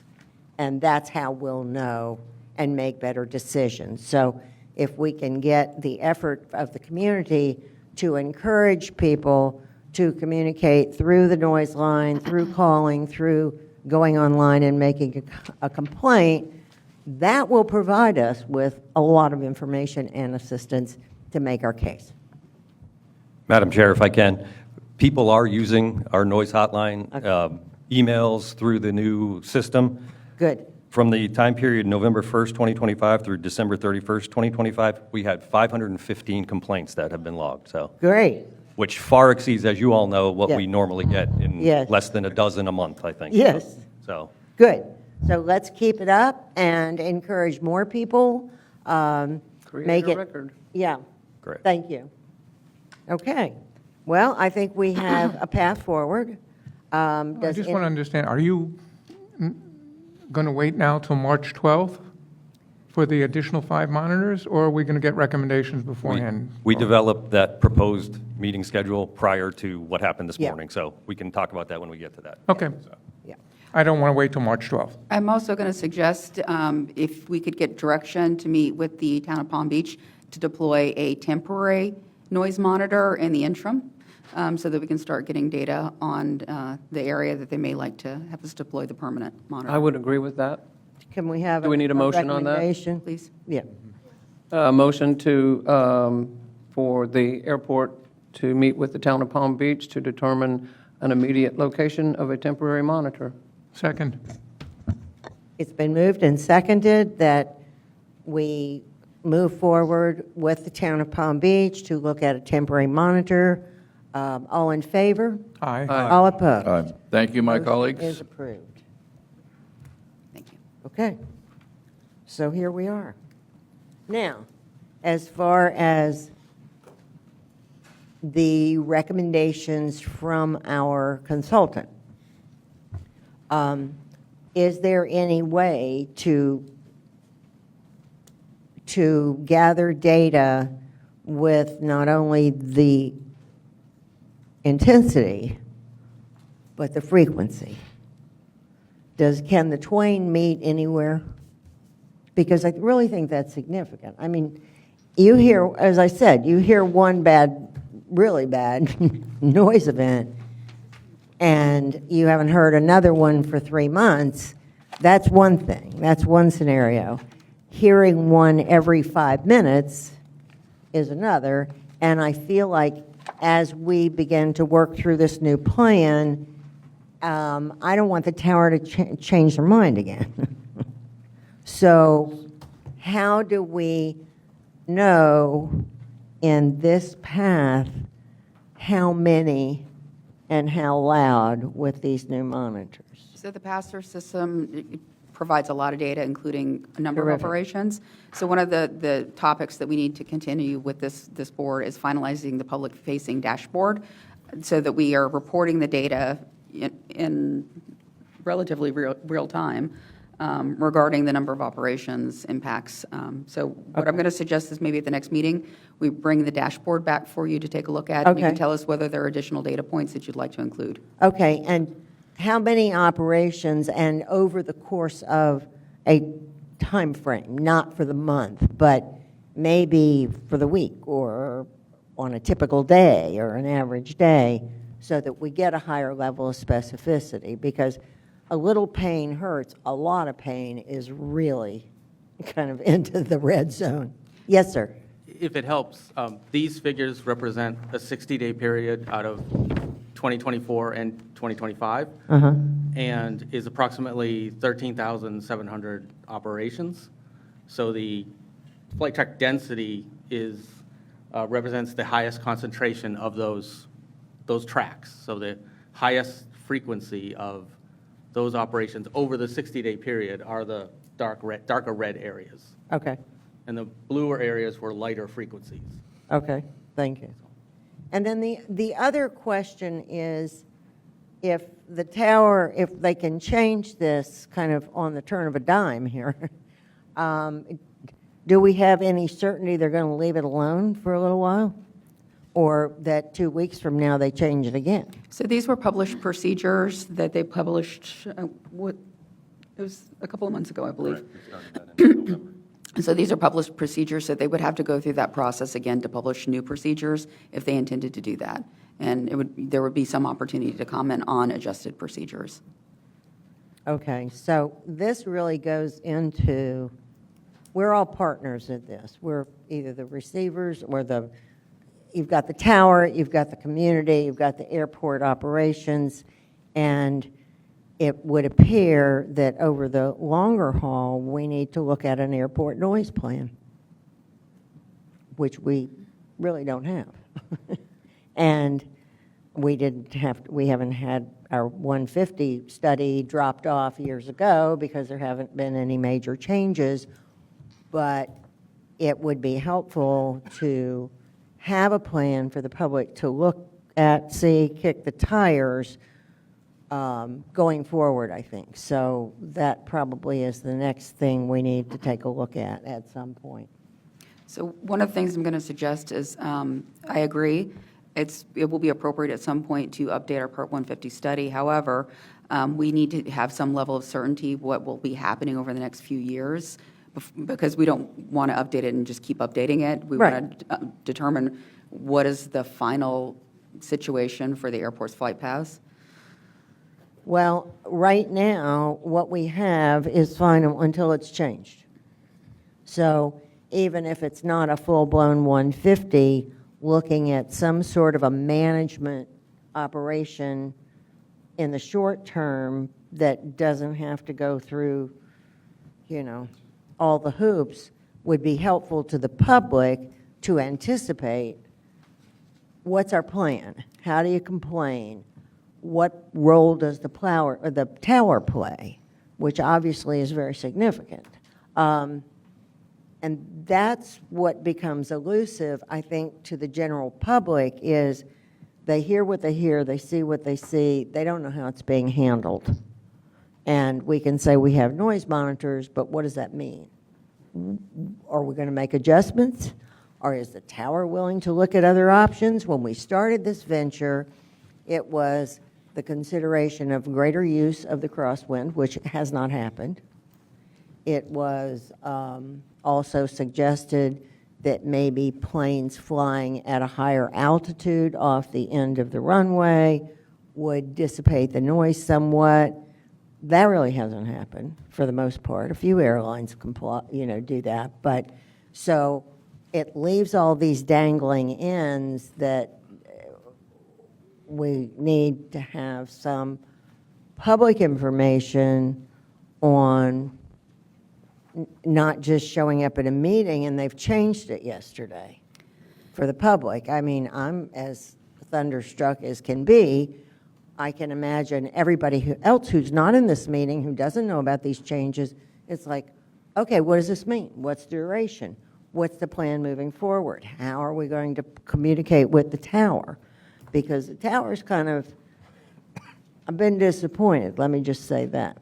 And that's how we'll know and make better decisions. So if we can get the effort of the community to encourage people to communicate through the noise line, through calling, through going online and making a complaint, that will provide us with a lot of information and assistance to make our case. Madam Chair, if I can, people are using our noise hotline, emails through the new system. Good. From the time period November 1st, 2025 through December 31st, 2025, we had 515 complaints that have been logged, so, Great. which far exceeds, as you all know, what Yeah. we normally get in Yes. less than a dozen a month, I think. Yes. So, Good. So let's keep it up and encourage more make Create a it. record. Yeah. Great. Thank you. Okay. Well, I think we have a path forward. I Does just any- want to understand, are you going to wait now till March 12th for the additional 5 monitors, or are we going to get recommendations beforehand? we developed that proposed meeting schedule prior to what happened this Yeah. morning, so we can talk about that when we get to that. Okay. Yeah. I don't want to wait till March 12th. I'm also going to suggest if we could get direction to meet with the town of Palm Beach to deploy a temporary noise monitor in the interim, so that we can start getting data on the area that they may like to have us deploy the permanent monitor. I would agree with that. Can we have? Do we need a motion on that? recommendation? Please. Yeah. Motion to, for the airport to meet with the town of Palm Beach to determine an immediate location of a temporary monitor. Second. It's been moved and seconded that we move forward with the town of Palm Beach to look at a temporary monitor. All in favor? Aye. All opposed? Thank you, my Motion colleagues. is approved. Thank you. Okay. So here we are. Now, as far as the recommendations from our consultant, is there any way to gather data with not only the intensity, but the frequency? Can the twain meet anywhere? Because I really think that's significant. I mean, you hear, as I said, you hear one really bad noise event, and you haven't heard another one for 3 months. That's one thing. That's one scenario. Hearing one every 5 minutes is another, and I feel like as we begin to work through this new plan, I don't want the tower to change their mind again. So how do we know in this path how many and how loud with these new monitors? So the pass-through system it provides a lot of data, including a number Terrific. of operations. So one of the topics that we need to continue with this board is finalizing the public-facing dashboard so that we are reporting the data in relatively real time regarding the number of operations impacts. So what I'm going to suggest is maybe at the next meeting, we bring the dashboard back for you to take a look at. And you Okay. can tell us whether there are additional data points that you'd like to include. Okay, and how many operations, and over the course of a time frame, not for the month, but maybe for the week or on a typical day or an average day, so that we get a higher level of specificity? Because a little pain hurts, a lot of pain is really kind of into the red zone. Yes, sir. If it helps, these figures represent a 60-day period out of 2024 and 2025, Uh-huh. and is approximately 13,700 operations. So the flight track density represents the highest concentration of those tracks. So the highest frequency of those operations over the 60-day period are the darker red areas. Okay, And the bluer areas were lighter frequencies. okay, thank you. And then the other question is, if the tower, if they can change this kind of on the turn of a dime here, do we have any certainty they're going to leave it alone for a little while? Or that 2 weeks from now they change it again? So these were published procedures that they published, it was a couple of months ago, I believe. So these are published procedures, so they would have to go through that process again to publish new procedures if they intended to do that. And there would be some opportunity to comment on adjusted procedures. Okay, so this really goes into, we're all partners in this. We're either the receivers or you've got the tower, you've got the community, you've got the airport operations, and it would appear that over the longer haul, we need to look at an airport noise plan, which we really don't have. And we haven't had our 150 study dropped off years ago because there haven't been any major changes, but it would be helpful to have a plan for the public to look at, see, kick the tires going forward, I think. So that probably is the next thing we need to take a look at some point. So one of the things I'm going to suggest is, I agree, it will be appropriate at some point to update our Part 150 study. However, we need to have some level of certainty what will be happening over the next few years because we don't want to update it and just keep updating it. We Right. want to determine what is the final situation for the airport's flight paths. Well, right now, what we have is final until it's changed. So even if it's not a full-blown 150, looking at some sort of a management operation in the short term that doesn't have to go through, all the hoops would be helpful to the public to anticipate what's our plan? How do you complain? What role does the tower play, which obviously is very significant. And that's what becomes elusive, I think, to the general public is they hear what they hear, they see what they see, they don't know how it's being handled. And we can say we have noise monitors, but what does that mean? Are we going to make adjustments? Or is the tower willing to look at other options? When we started this venture, it was the consideration of greater use of the crosswind, which has not happened. It was also suggested that maybe planes flying at a higher altitude off the end of the runway would dissipate the noise somewhat. That really hasn't happened for the most part. A few airlines do that, but so it leaves all these dangling ends that we need to have some public information on not just showing up at a meeting, and they've changed it yesterday for the public. I mean, I'm as thunderstruck as can be. I can imagine everybody else who's not in this meeting, who doesn't know about these changes, it's like, okay, what does this mean? What's the duration? What's the plan moving forward? How are we going to communicate with the tower? Because the tower's kind of, I've been disappointed, let me just say that.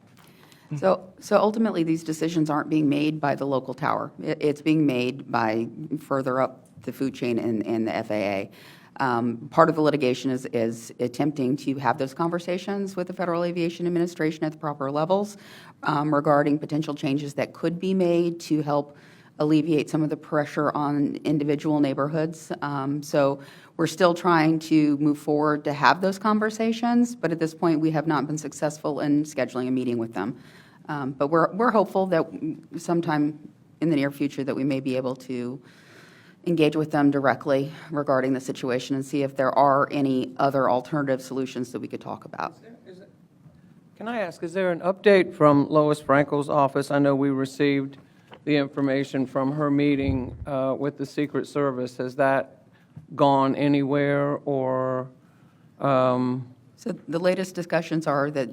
So ultimately, these decisions aren't being made by the local tower. It's being made by further up the food chain in the FAA. Part of the litigation is attempting to have those conversations with the Federal Aviation Administration at the proper levels regarding potential changes that could be made to help alleviate some of the pressure on individual neighborhoods. So we're still trying to move forward to have those conversations, but at this point, we have not been successful in scheduling a meeting with them. But we're hopeful that sometime in the near future that we may be able to engage with them directly regarding the situation and see if there are any other alternative solutions that we could talk about. Can I ask, is there an update from Lois Frankel's office? I know we received the information from her meeting with the Secret Service. Has that gone anywhere or? So the latest discussions are that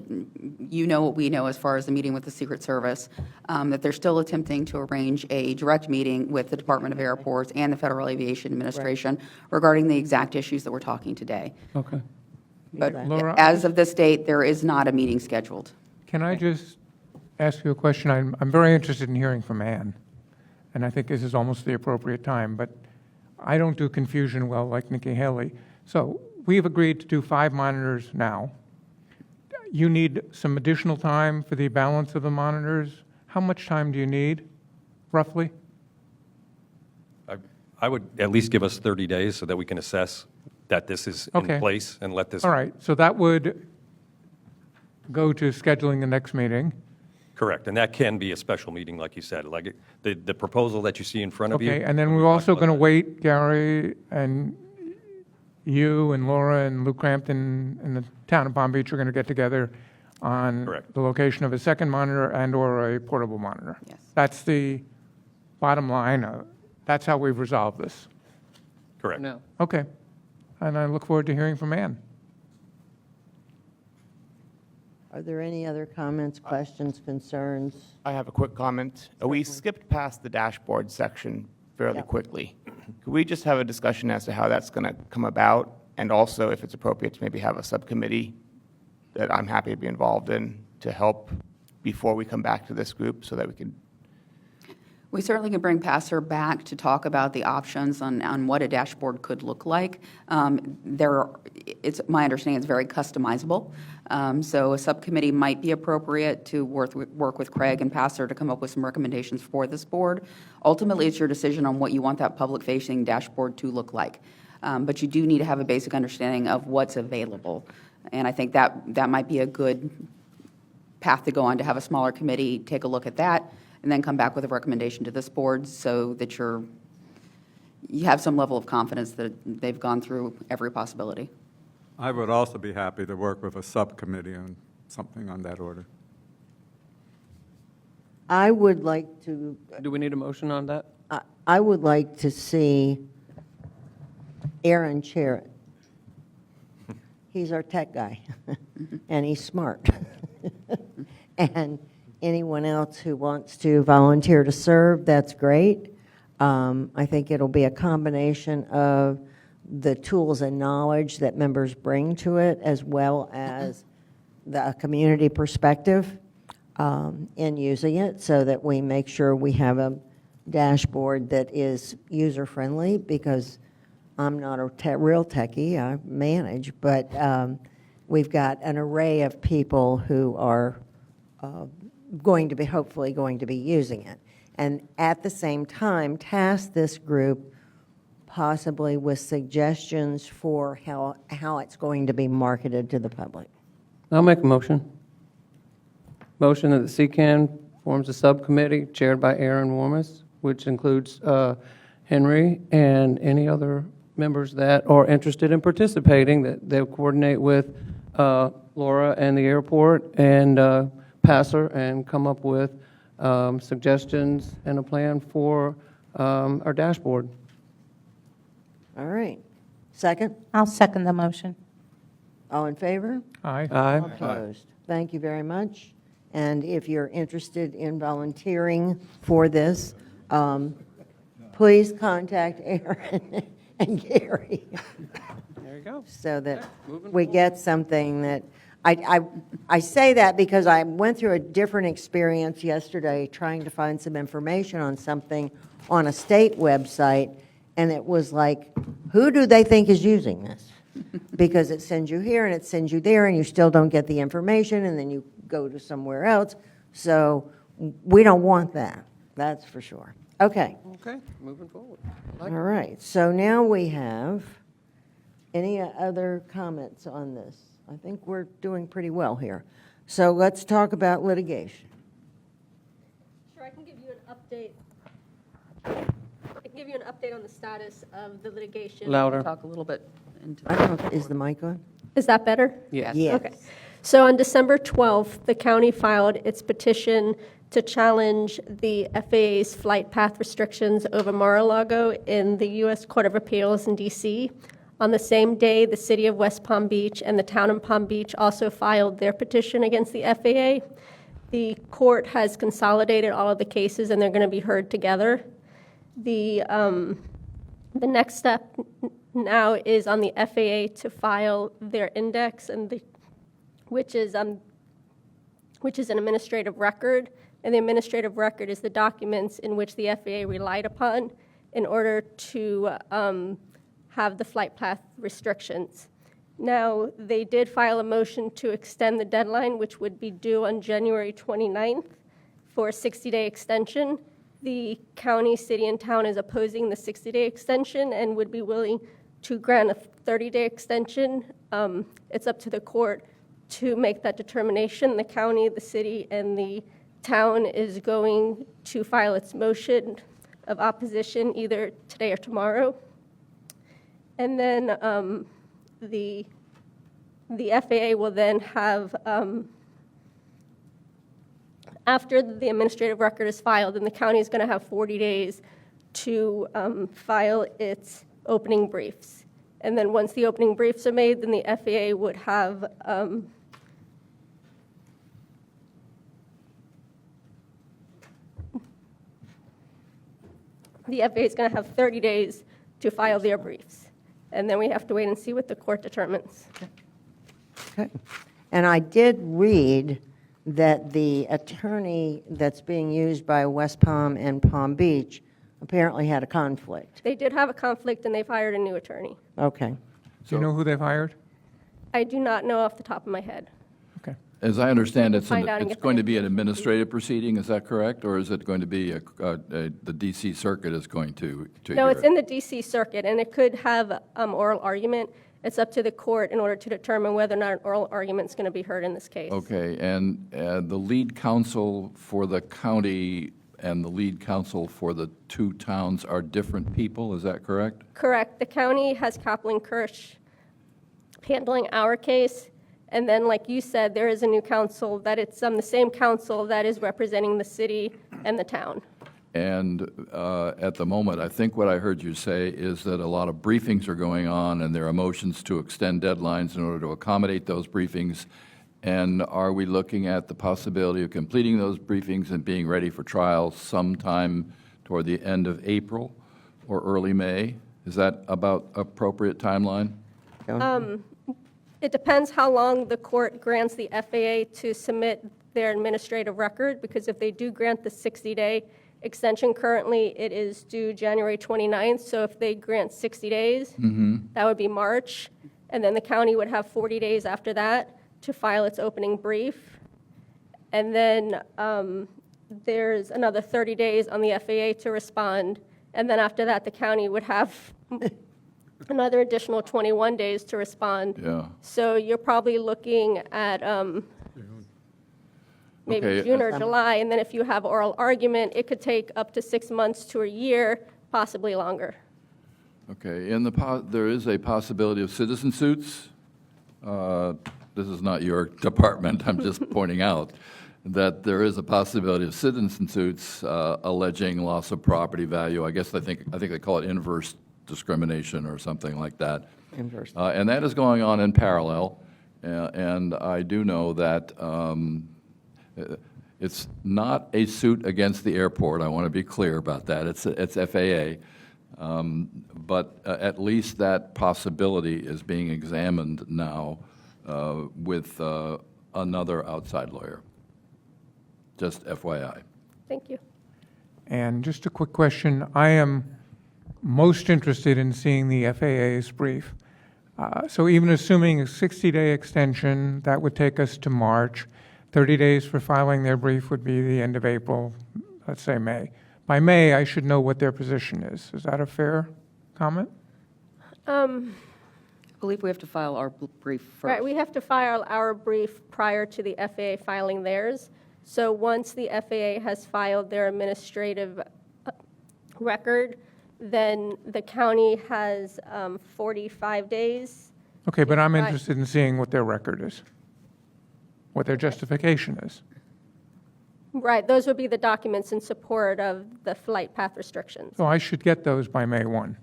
you know what we know as far as the meeting with the Secret Service, that they're still attempting to arrange a direct meeting with the Department of Airports and the Federal Aviation Administration regarding the exact issues that we're talking today. Okay. But Laura, as of this date, there is not a meeting scheduled. Can I just ask you a question? I'm very interested in hearing from Ann, and I think this is almost the appropriate time, but I don't do confusion well like Nikki Haley. So we've agreed to do 5 monitors now. You need some additional time for the balance of the monitors. How much time do you need, roughly? I would at least give us 30 days so that we can assess that this is Okay. in place and let this. All right, so that would go to scheduling the next meeting. Correct, and that can be a special meeting, like you said, like the proposal that you see in front of you. Okay, and then we're also going to wait, Gary, and you and Laura and Lou Crampton and the town of Palm Beach are going to get together on Correct. the location of a second monitor and/or a portable monitor. Yes. That's the bottom line. That's how we've resolved this. Correct. No. Okay, and I look forward to hearing from Ann. Are there any other comments, questions, concerns? I have a quick comment. We skipped past the dashboard section fairly Yep. quickly. Could we just have a discussion as to how that's going to come about? And also, if it's appropriate, to maybe have a subcommittee that I'm happy to be involved in to help before we come back to this group so that we can. We certainly can bring Passer back to talk about the options on what a dashboard could look like. It's my understanding it's very customizable. So a subcommittee might be appropriate to work with Craig and Passer to come up with some recommendations for this board. Ultimately, it's your decision on what you want that public-facing dashboard to look like. But you do need to have a basic understanding of what's available. And I think that might be a good path to go on, to have a smaller committee take a look at that, and then come back with a recommendation to this board so that you have some level of confidence that they've gone through every possibility. I would also be happy to work with a subcommittee on something on that order. I would like to, Do we need a motion on that? I would like to see Aaron chair it. He's our tech guy, and he's smart. And anyone else who wants to volunteer to serve, that's great. I think it'll be a combination of the tools and knowledge that members bring to it, as well as the community perspective in using it, so that we make sure we have a dashboard that is user-friendly, because I'm not a real techie, I manage, but we've got an array of people who are hopefully going to be using it. And at the same time, task this group possibly with suggestions for how it's going to be marketed to the public. I'll make a motion. Motion that the CCAN forms a subcommittee chaired by Aaron Warmus, which includes Henry and any other members that are interested in participating, that they'll coordinate with Laura and the airport and Passer and come up with suggestions and a plan for our dashboard. All right. Second? I'll second the motion. All in favor? Aye. Aye. All opposed? Thank you very much. And if you're interested in volunteering for this, please contact Aaron and Gary There you go. so that moving we get something that, I say that because I went through a different experience yesterday trying to find some information on something on a state website, and it was like, who do they think is using this? Because it sends you here and it sends you there, and you still don't get the information, and then you go to somewhere else. So we don't want that, that's for sure. Okay, Okay, moving forward. all right. So now we have, any other comments on this? I think we're doing pretty well here. So let's talk about litigation. Sure, I can give you an update. I can give you an update on the status of the litigation. Louder. Talk a little bit into I don't know, is the mic on? Is that better? Yes. Yes. Okay. So on December 12th, the county filed its petition to challenge the FAA's flight path restrictions over Mar-a-Lago in the U.S. Court of Appeals in D.C. On the same day, the city of West Palm Beach and the town of Palm Beach also filed their petition against the FAA. The court has consolidated all of the cases, and they're going to be heard together. The next step now is on the FAA to file their index, and which is an administrative record, and the administrative record is the documents in which the FAA relied upon in order to have the flight path restrictions. Now, they did file a motion to extend the deadline, which would be due on January 29th for a 60-day extension. The county, city, and town is opposing the 60-day extension and would be willing to grant a 30-day extension. It's up to the court to make that determination. The county, the city, and the town is going to file its motion of opposition either today or tomorrow. And then the FAA will then have, after the administrative record is filed, then the county is going to have 40 days to file its opening briefs. And then once the opening briefs are made, then the FAA would have the FAA is going to have 30 days to file their briefs. And then we have to wait and see what the court determines. Okay. And I did read that the attorney that's being used by West Palm and Palm Beach apparently had a conflict. They did have a conflict, and they've hired a new attorney. Okay. Do you know who they've hired? I do not know off the top of my head. Okay. As I understand it, Find out and it's get going that to be an administrative proceeding, is that correct? Or is it going to be, the DC Circuit is going to No, hear it's it? in the DC Circuit, and it could have oral argument. It's up to the court in order to determine whether or not an oral argument is going to be heard in this case. Okay, and the lead counsel for the county and the lead counsel for the two towns are different people, is that correct? Correct. The county has Kaplan Kirsch handling our case, and then, like you said, there is a new counsel that it's the same counsel that is representing the city and the town. And at the moment, I think what I heard you say is that a lot of briefings are going on, and there are motions to extend deadlines in order to accommodate those briefings. And are we looking at the possibility of completing those briefings and being ready for trial sometime toward the end of April or early May? Is that about appropriate timeline? It depends how long the court grants the FAA to submit their administrative record, because if they do grant the 60-day extension, currently it is due January 29th. So if they grant 60 days, that would be March. And then the county would have 40 days after that to file its opening brief. And then there's another 30 days on the FAA to respond. And then after that, the county would have another additional 21 days to respond. Yeah. So you're probably looking at maybe Okay. June or July, and then if you have oral argument, it could take up to 6 months to a year, possibly longer. Okay, there is a possibility of citizen suits. This is not your department, I'm just pointing out that there is a possibility of citizen suits alleging loss of property value. I think they call it inverse discrimination or something like that. Inverse. And that is going on in parallel. And I do know that it's not a suit against the airport. I want to be clear about that. It's FAA. But at least that possibility is being examined now with another outside lawyer. Just FYI. Thank you. And just a quick question. I am most interested in seeing the FAA's brief. So even assuming a 60-day extension, that would take us to March. 30 days for filing their brief would be the end of April, let's say May. By May, I should know what their position is. Is that a fair comment? I believe we have to file our brief first. Right, we have to file our brief prior to the FAA filing theirs. So once the FAA has filed their administrative record, then the county has 45 days. Okay, but I'm Right. interested in seeing what their record is, what their justification is. Right, those would be the documents in support of the flight path restrictions. So I should get those by May 1,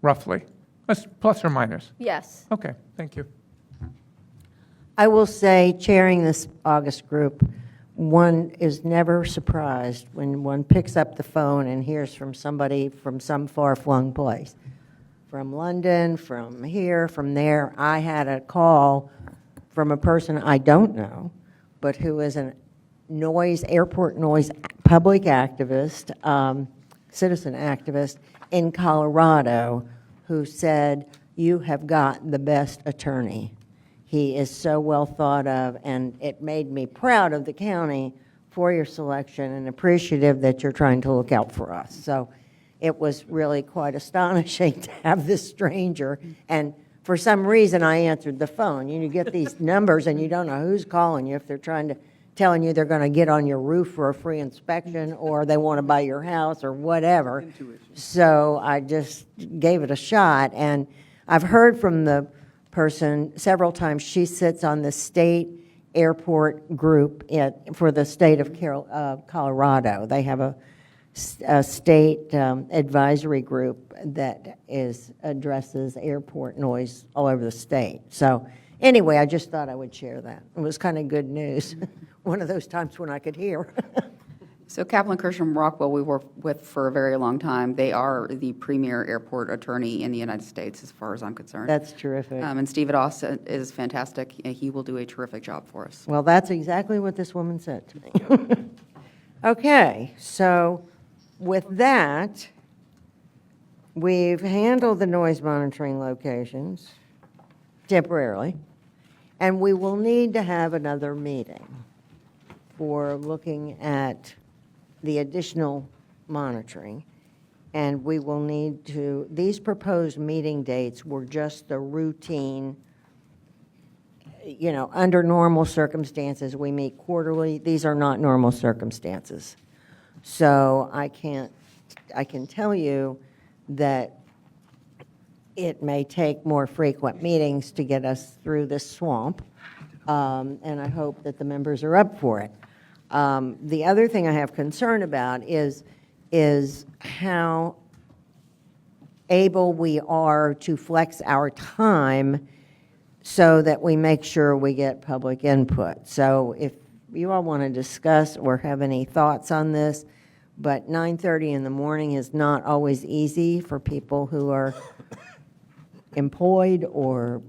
roughly, plus or minus. Yes. Okay, thank you. I will say, chairing this August group, one is never surprised when one picks up the phone and hears from somebody from some far-flung place. From London, from here, from there. I had a call from a person I don't know, but who is a airport noise public activist, citizen activist in Colorado, who said, "You have got the best attorney. He is so well thought of," and it made me proud of the county for your selection and appreciative that you're trying to look out for us. So it was really quite astonishing to have this stranger, and for some reason, I answered the phone. You get these numbers, and you don't know who's calling you, if they're telling you they're going to get on your roof for a free inspection, or they want to buy your house, or whatever. So I just gave it a shot, and I've heard from the person several times. She sits on the state airport group for the state of Colorado. They have a state advisory group that addresses airport noise all over the state. So anyway, I just thought I would share that. It was kind of good news. One of those times when I could hear. So Kaplan Kirsham Rockwell, we worked with for a very long time. They are the premier airport attorney in the United States, as far as I'm concerned. That's terrific. And Steve Austin is fantastic. He will do a terrific job for us. Well, that's exactly what this woman said to me. Okay, so with that, we've handled the noise monitoring locations temporarily, and we will need to have another meeting for looking at the additional monitoring. And we will need to, these proposed meeting dates were just the routine, under normal circumstances, we meet quarterly. These are not normal circumstances. So I can tell you that it may take more frequent meetings to get us through this swamp, and I hope that the members are up for it. The other thing I have concern about is how able we are to flex our time so that we make sure we get public input. So if you all want to discuss or have any thoughts on this, but 9:30 in the morning is not always easy for people who are employed or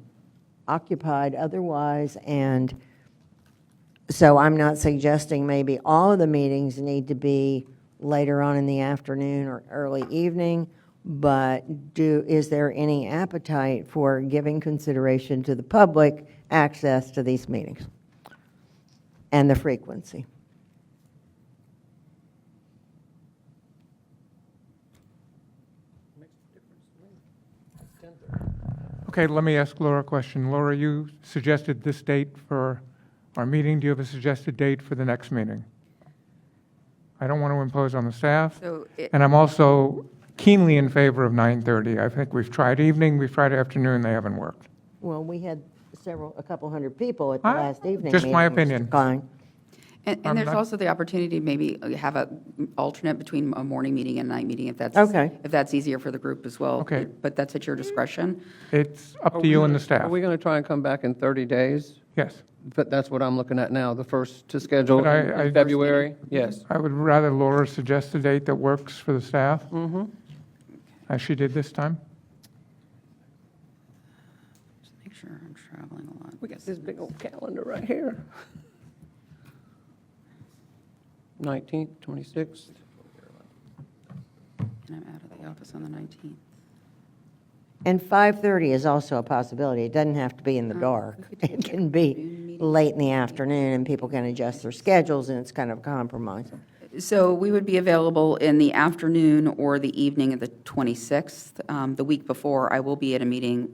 occupied otherwise, and so I'm not suggesting maybe all of the meetings need to be later on in the afternoon or early evening, but is there any appetite for giving consideration to the public access to these meetings and the frequency? Okay, let me ask Laura a question. Laura, you suggested this date for our meeting. Do you have a suggested date for the next meeting? I don't want to impose on the staff. So And I'm also keenly in favor of 9:30. I think we've tried evening, we've tried afternoon, they haven't worked. Well, we had a couple hundred people at the last evening just my meeting, Mr. opinion. Klein. And there's also the opportunity to maybe have a alternate between a morning meeting and a night meeting, if Okay. that's easier for the group as well. Okay. But that's at your discretion. It's up to you and the Are staff. we going to try and come back in 30 days? Yes. But that's what I'm looking at now, the first to schedule But I- in February? Yes. I would rather Laura suggest a date that works for the staff, as she did this time. Just make sure I'm traveling a lot. We got this big old calendar right here. 19th, 26th. And I'm out of the office on the 19th. And 5:30 is also a possibility. It doesn't have to be in the dark. It can be late in the afternoon, and people can adjust their schedules, and it's kind of a compromise. So we would be available in the afternoon or the evening of the 26th. The week before, I will be at a meeting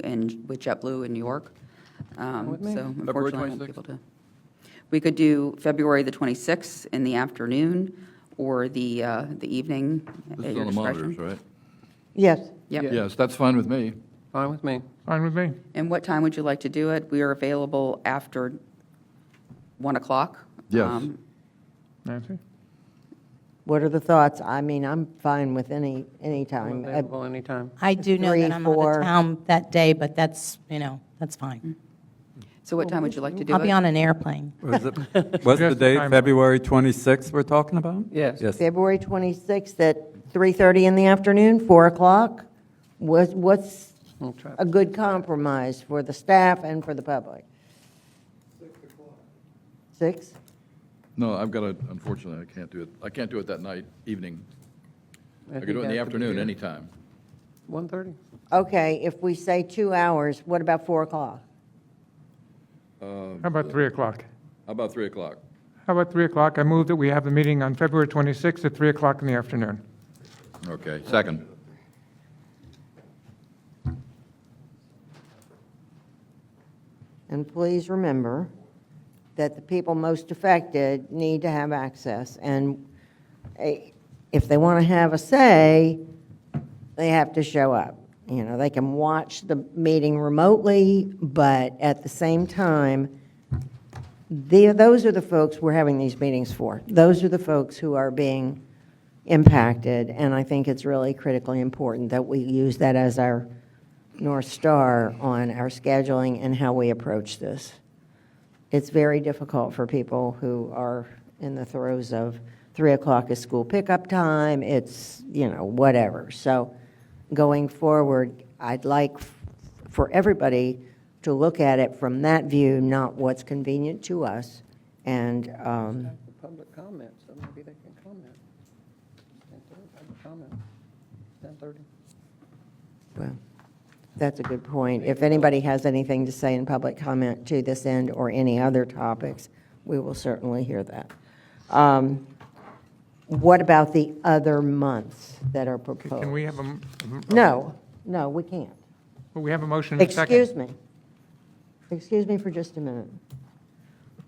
with JetBlue in New York. with me. So February unfortunately, I won't be 26th? able to. We could do February the 26th in the afternoon or the evening This at is your on the monitors, discretion. right? Yes. Yep. Yes, that's fine with me. Fine with me. Fine with me. And what time would you like to do it? We are available after 1 o'clock. Yes. Nancy? What are the thoughts? I mean, I'm fine with any I'm time. available anytime. I do know 3, that I'm out 4. of town that day, but that's, that's fine. So what time would you like to do it? I'll be on an airplane. What's the Suggest date, time. February 26th we're talking about? Yes. Yes. February 26th at 3:30 in the afternoon, 4 o'clock? What's We'll try. a good compromise for the staff and for the public? 6? No, I've got to, unfortunately, I can't do it. I can't do it that night, evening. I could do it in the afternoon, anytime. 1:30? Okay, if we say 2 hours, what about 4 o'clock? How about 3 o'clock? How about 3 o'clock? How about 3 o'clock? I move that we have the meeting on February 26th at 3 o'clock in the afternoon. Okay, second. And please remember that the people most affected need to have access. And if they want to have a say, they have to show up. You know, they can watch the meeting remotely, but at the same time, those are the folks we're having these meetings for. Those are the folks who are being impacted, and I think it's really critically important that we use that as our North Star on our scheduling and how we approach this. It's very difficult for people who are in the throes of 3 o'clock is school pickup time, it's, whatever. So going forward, I'd like for everybody to look at it from that view, not what's convenient to us. And, Public comment, so maybe they can comment. 10:30, public comment. 10:30. well, that's a good point. If anybody has anything to say in public comment to this end or any other topics, we will certainly hear that. What about the other months that are proposed? Can we have No, we can't. we have a motion and a second? Excuse me for just a minute.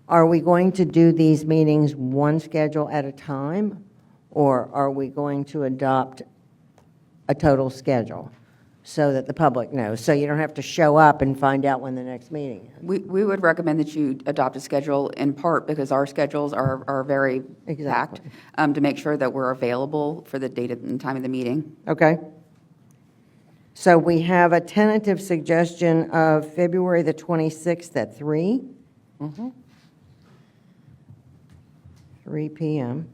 Are we going to do these meetings one schedule at a time, or are we going to adopt a total schedule so that the public knows, so you don't have to show up and find out when the next meeting is? We would recommend that you adopt a schedule in part because our schedules are very packed, Exactly. to make sure that we're available for the date and time of the meeting. Okay? So we have a tentative suggestion of February the 26th at 3. 3 p.m.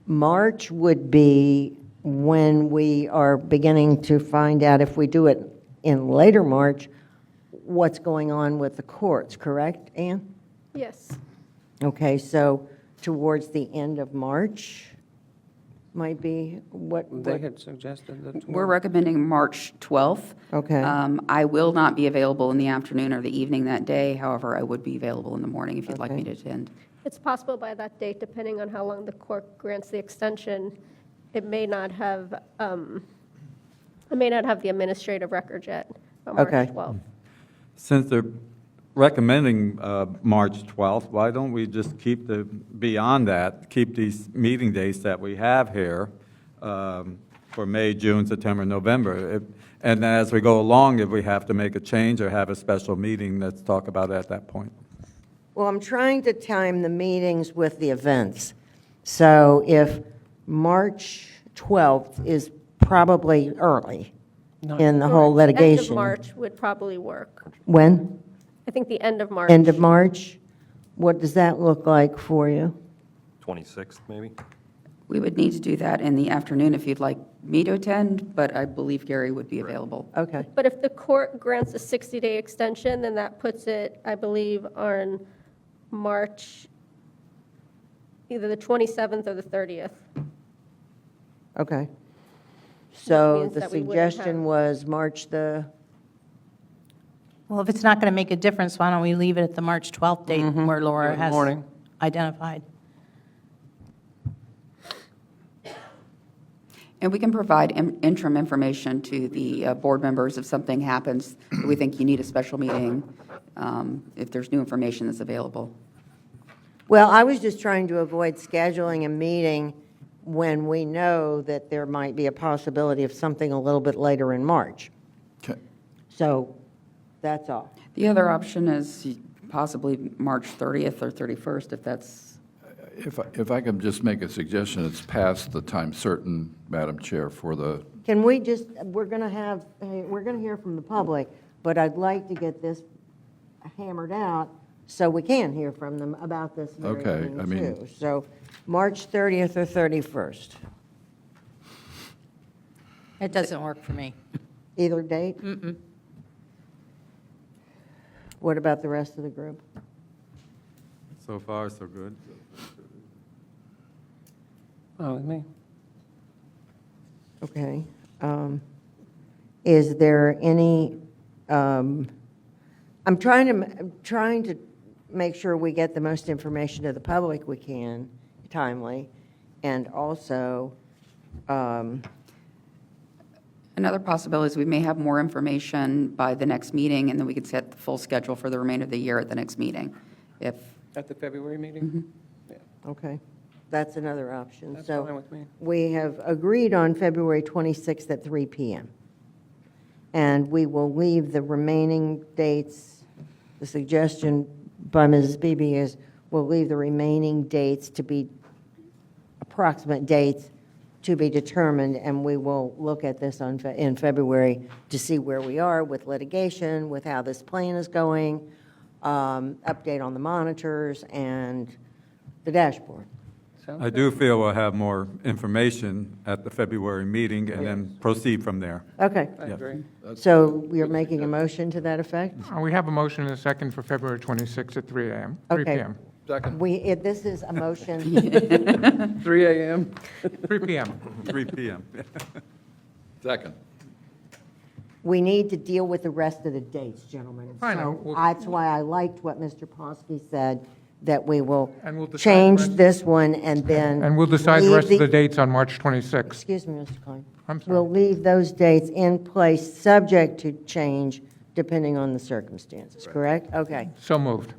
March would be when we are beginning to find out, if we do it in later March, what's going on with the courts, correct, Ann? Yes. Okay, so towards the end of March might be what? They had suggested that. We're recommending March 12th. Okay. I will not be available in the afternoon or the evening that day. However, I would be available in the morning if you'd like me to attend. It's possible by that date, depending on how long the court grants the extension, it may not have the administrative record yet by March Okay. 12th. Since they're recommending March 12th, why don't we just keep beyond that, keep these meeting dates that we have here for May, June, September, November? And then as we go along, if we have to make a change or have a special meeting, let's talk about it at that point. Well, I'm trying to time the meetings with the events. So if March 12th is probably early in the whole litigation. End of March would probably work. When? I think the end of March. End of March? What does that look like for you? 26th, maybe? We would need to do that in the afternoon if you'd like me to attend, but I believe Gary would be available. Okay. But if the court grants a 60-day extension, then that puts it, I believe, on March, either the 27th or the 30th. Okay. So means the that we wouldn't suggestion have- was March the, Well, if it's not going to make a difference, why don't we leave it at the March 12th date where Laura has Morning. identified? And we can provide interim information to the board members if something happens that we think you need a special meeting, if there's new information that's available. well, I was just trying to avoid scheduling a meeting when we know that there might be a possibility of something a little bit later in March. Okay. So that's all. The other option is possibly March 30th or 31st, if that's, If I could just make a suggestion, it's past the time certain, Madam Chair, for the, Can we just, we're going to hear from the public, but I'd like to get this hammered out so we can hear from them about this very Okay, thing I mean- too. So March 30th or 31st, It doesn't work for me. either date? Mm-mm. What about the rest of the group? So far, so good. Oh, with me. Okay. Is there any, I'm trying to make sure we get the most information to the public we can, timely, and also, another possibility is we may have more information by the next meeting, and then we could set the full schedule for the remainder of the year at the next meeting. If, At the February meeting? Yeah, okay, that's another option. that's So fine with me. we have agreed on February 26th at 3 p.m. And we will leave the remaining dates, the suggestion by Mrs. Beebe is we'll leave the remaining dates to be, approximate dates to be determined, and we will look at this in February to see where we are with litigation, with how this plan is going, update on the monitors and the dashboard. Sounds I do feel we'll have more information at the February meeting and then proceed from there. Okay, I agree. so you're making a motion to that effect? We have a motion and a second for February 26th at 3 a.m., 3 Okay. p.m. Second. This is a motion, 3 a.m.? 3 p.m. 3 p.m. Second. we need to deal with the rest of the dates, gentlemen. I know. So that's why I liked what Mr. Polsky said, that we will And we'll decide the change rest- this one and then. And we'll decide the leave rest of the dates on March 26th. Excuse me, Mr. Klein. I'm sorry. We'll leave those dates in place, subject to change depending on the circumstances, correct? Okay. So moved.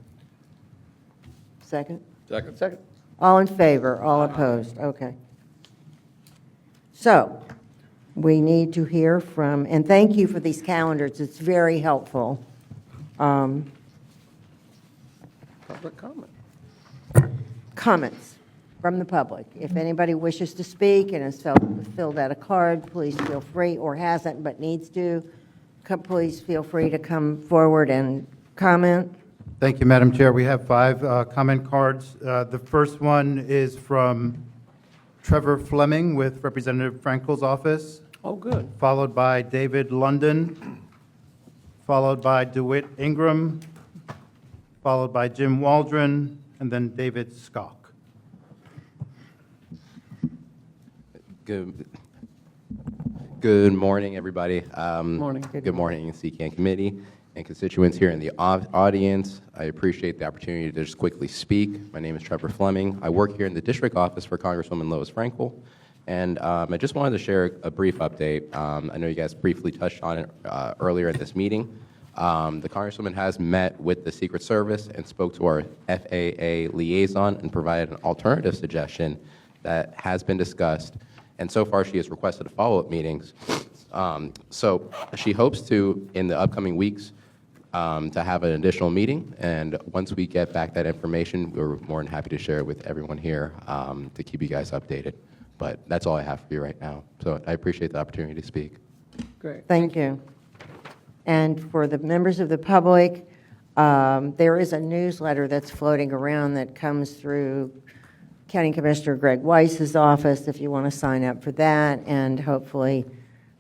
Second? Second. Second. All in favor, all opposed, okay. So, we need to hear from, and thank you for these calendars, it's very helpful. Public comment. Comments from the public. If anybody wishes to speak and has filled out a card, please feel free, or hasn't but needs to, please feel free to come forward and comment. Thank you, Madam Chair. We have 5 comment cards. The first one is from Trevor Fleming with Representative Frankel's office, Oh, good. followed by David London, followed by DeWitt Ingram, followed by Jim Waldron, and then David Skok. Good morning, everybody. Morning. Good morning, CCAN committee and constituents here in the audience. I appreciate the opportunity to just quickly speak. My name is Trevor Fleming. I work here in the district office for Congresswoman Lois Frankel, and I just wanted to share a brief update. I know you guys briefly touched on it earlier in this meeting. The Congresswoman has met with the Secret Service and spoke to our FAA liaison and provided an alternative suggestion that has been discussed, and so far she has requested follow-up meetings. So she hopes to, in the upcoming weeks, to have an additional meeting, and once we get back that information, we're more than happy to share it with everyone here to keep you guys updated. But that's all I have for you right now. So I appreciate the opportunity to speak. Great. Thank you. And for the members of the public, there is a newsletter that's floating around that comes through County Commissioner Greg Weiss's office, if you want to sign up for that, and hopefully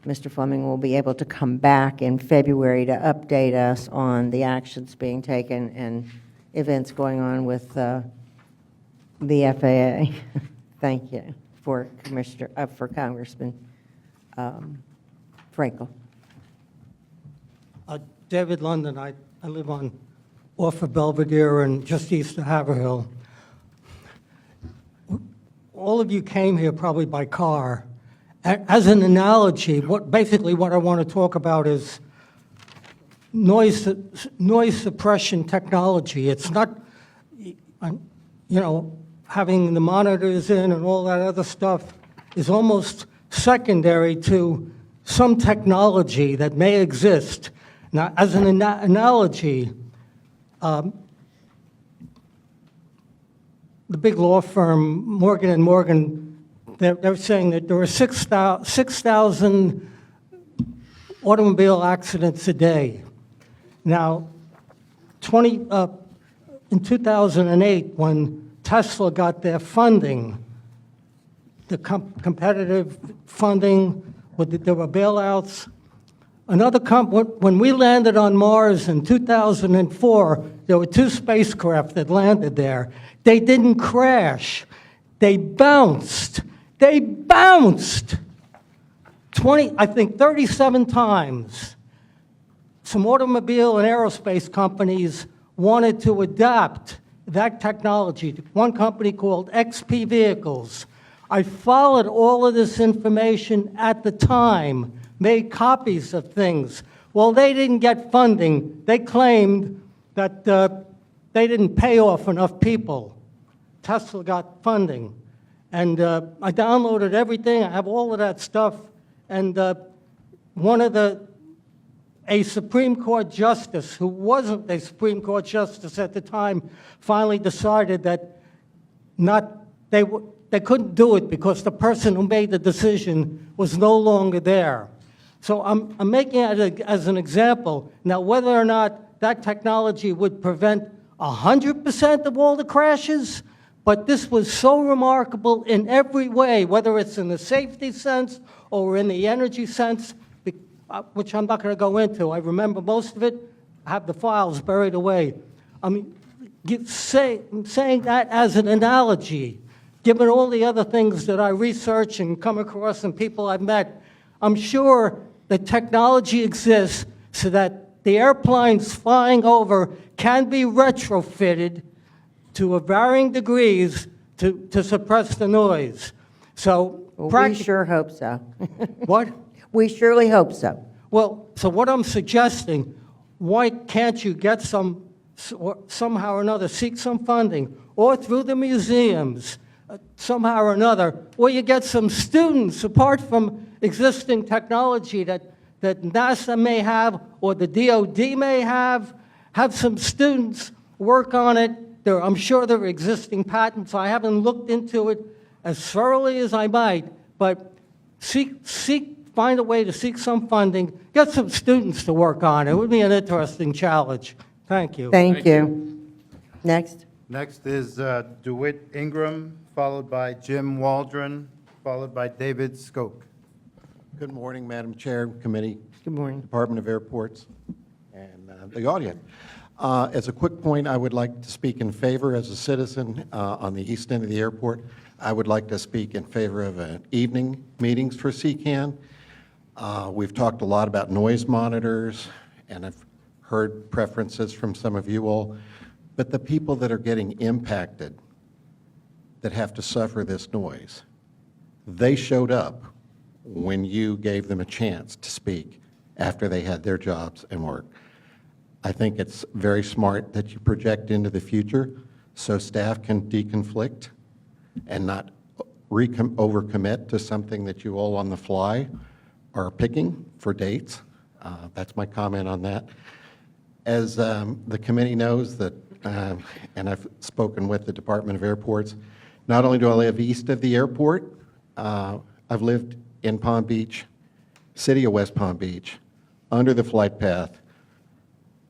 Mr. Fleming will be able to come back in February to update us on the actions being taken and events going on with the FAA. Thank you for Congressman Frankel. David London, I live off of Belvedere and just east of Haverhill. All of you came here probably by car. As an analogy, basically what I want to talk about is noise suppression technology. It's not, having the monitors in and all that other stuff is almost secondary to some technology that may exist. Now, as an analogy, the big law firm, Morgan & Morgan, they're saying that there are 6,000 automobile accidents a day. Now, in 2008, when Tesla got their funding, the competitive funding, there were bailouts. When we landed on Mars in 2004, there were 2 spacecraft that landed there. They didn't crash. They bounced. They bounced 37 times. Some automobile and aerospace companies wanted to adapt that technology. One company called XP Vehicles. I followed all of this information at the time, made copies of things. Well, they didn't get funding. They claimed that they didn't pay off enough people. Tesla got funding. And I downloaded everything. I have all of that stuff. And a Supreme Court justice who wasn't a Supreme Court justice at the time finally decided that they couldn't do it because the person who made the decision was no longer there. So I'm making it as an example. Now, whether or not that technology would prevent 100% of all the crashes, But this was so remarkable in every way, whether it's in the safety sense or in the energy sense, which I'm not going to go into. I remember most of it. I have the files buried away. I mean, saying that as an analogy, given all the other things that I research and come across and people I've met, I'm sure the technology exists so that the airplanes flying over can be retrofitted to varying degrees to suppress the noise. So, Well, we sure hope so. What? We surely hope so. Well, so what I'm suggesting, why can't you get somehow or another, seek some funding, or through the museums, somehow or another, or you get some students, apart from existing technology that NASA may have, or the DoD may have some students work on it. I'm sure there are existing patents. I haven't looked into it as thoroughly as I might, but find a way to seek some funding, get some students to work on it. It would be an interesting challenge. Thank you. Thank you. Next. Next is DeWitt Ingram, followed by Jim Waldron, followed by David Skoke. Good morning, Madam Chair, Committee. Good morning. Department of Airports, and the audience. As a quick point, I would like to speak in favor, as a citizen on the east end of the airport, I would like to speak in favor of evening meetings for CCAN. We've talked a lot about noise monitors, and I've heard preferences from some of you all, but the people that are getting impacted, that have to suffer this noise, they showed up when you gave them a chance to speak after they had their jobs and work. I think it's very smart that you project into the future so staff can deconflict and not overcommit to something that you all on the fly are picking for dates. That's my comment on that. As the committee knows that, and I've spoken with the Department of Airports, not only do I live east of the airport, I've lived in Palm Beach, city of West Palm Beach, under the flight path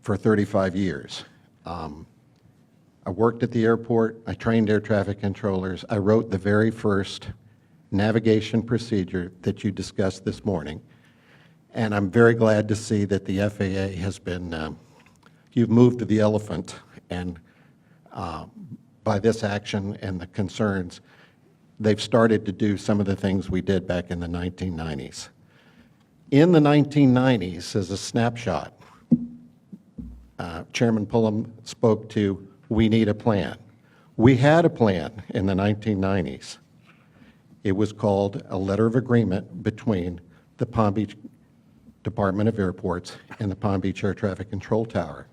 for 35 years. I worked at the airport, I trained air traffic controllers, I wrote the very first navigation procedure that you discussed this morning, and I'm very glad to see that the FAA has been, you've moved to the elephant, and by this action and the concerns, they've started to do some of the things we did back in the 1990s. In the 1990s, as a snapshot, Chairman Pullum spoke to, we need a plan. We had a plan in the 1990s. It was called a letter of agreement between the Palm Beach Department of Airports and the Palm Beach Air Traffic Control Tower.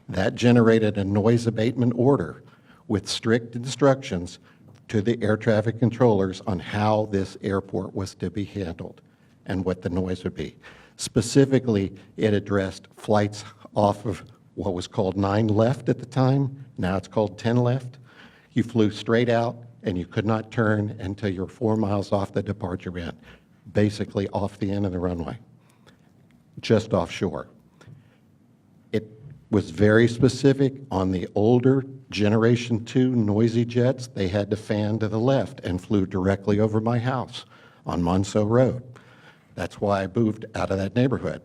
That generated a noise abatement order with strict instructions to the air traffic controllers on how this airport was to be handled and what the noise would be. Specifically, it addressed flights off of what was called 9 left at the time. Now it's called 10 left. You flew straight out and you could not turn until you're 4 miles off the departure end, basically off the end of the runway, just offshore. It was very specific on the older Generation 2 noisy jets. They had to fan to the left and flew directly over my house on Monceau Road. That's why I moved out of that neighborhood.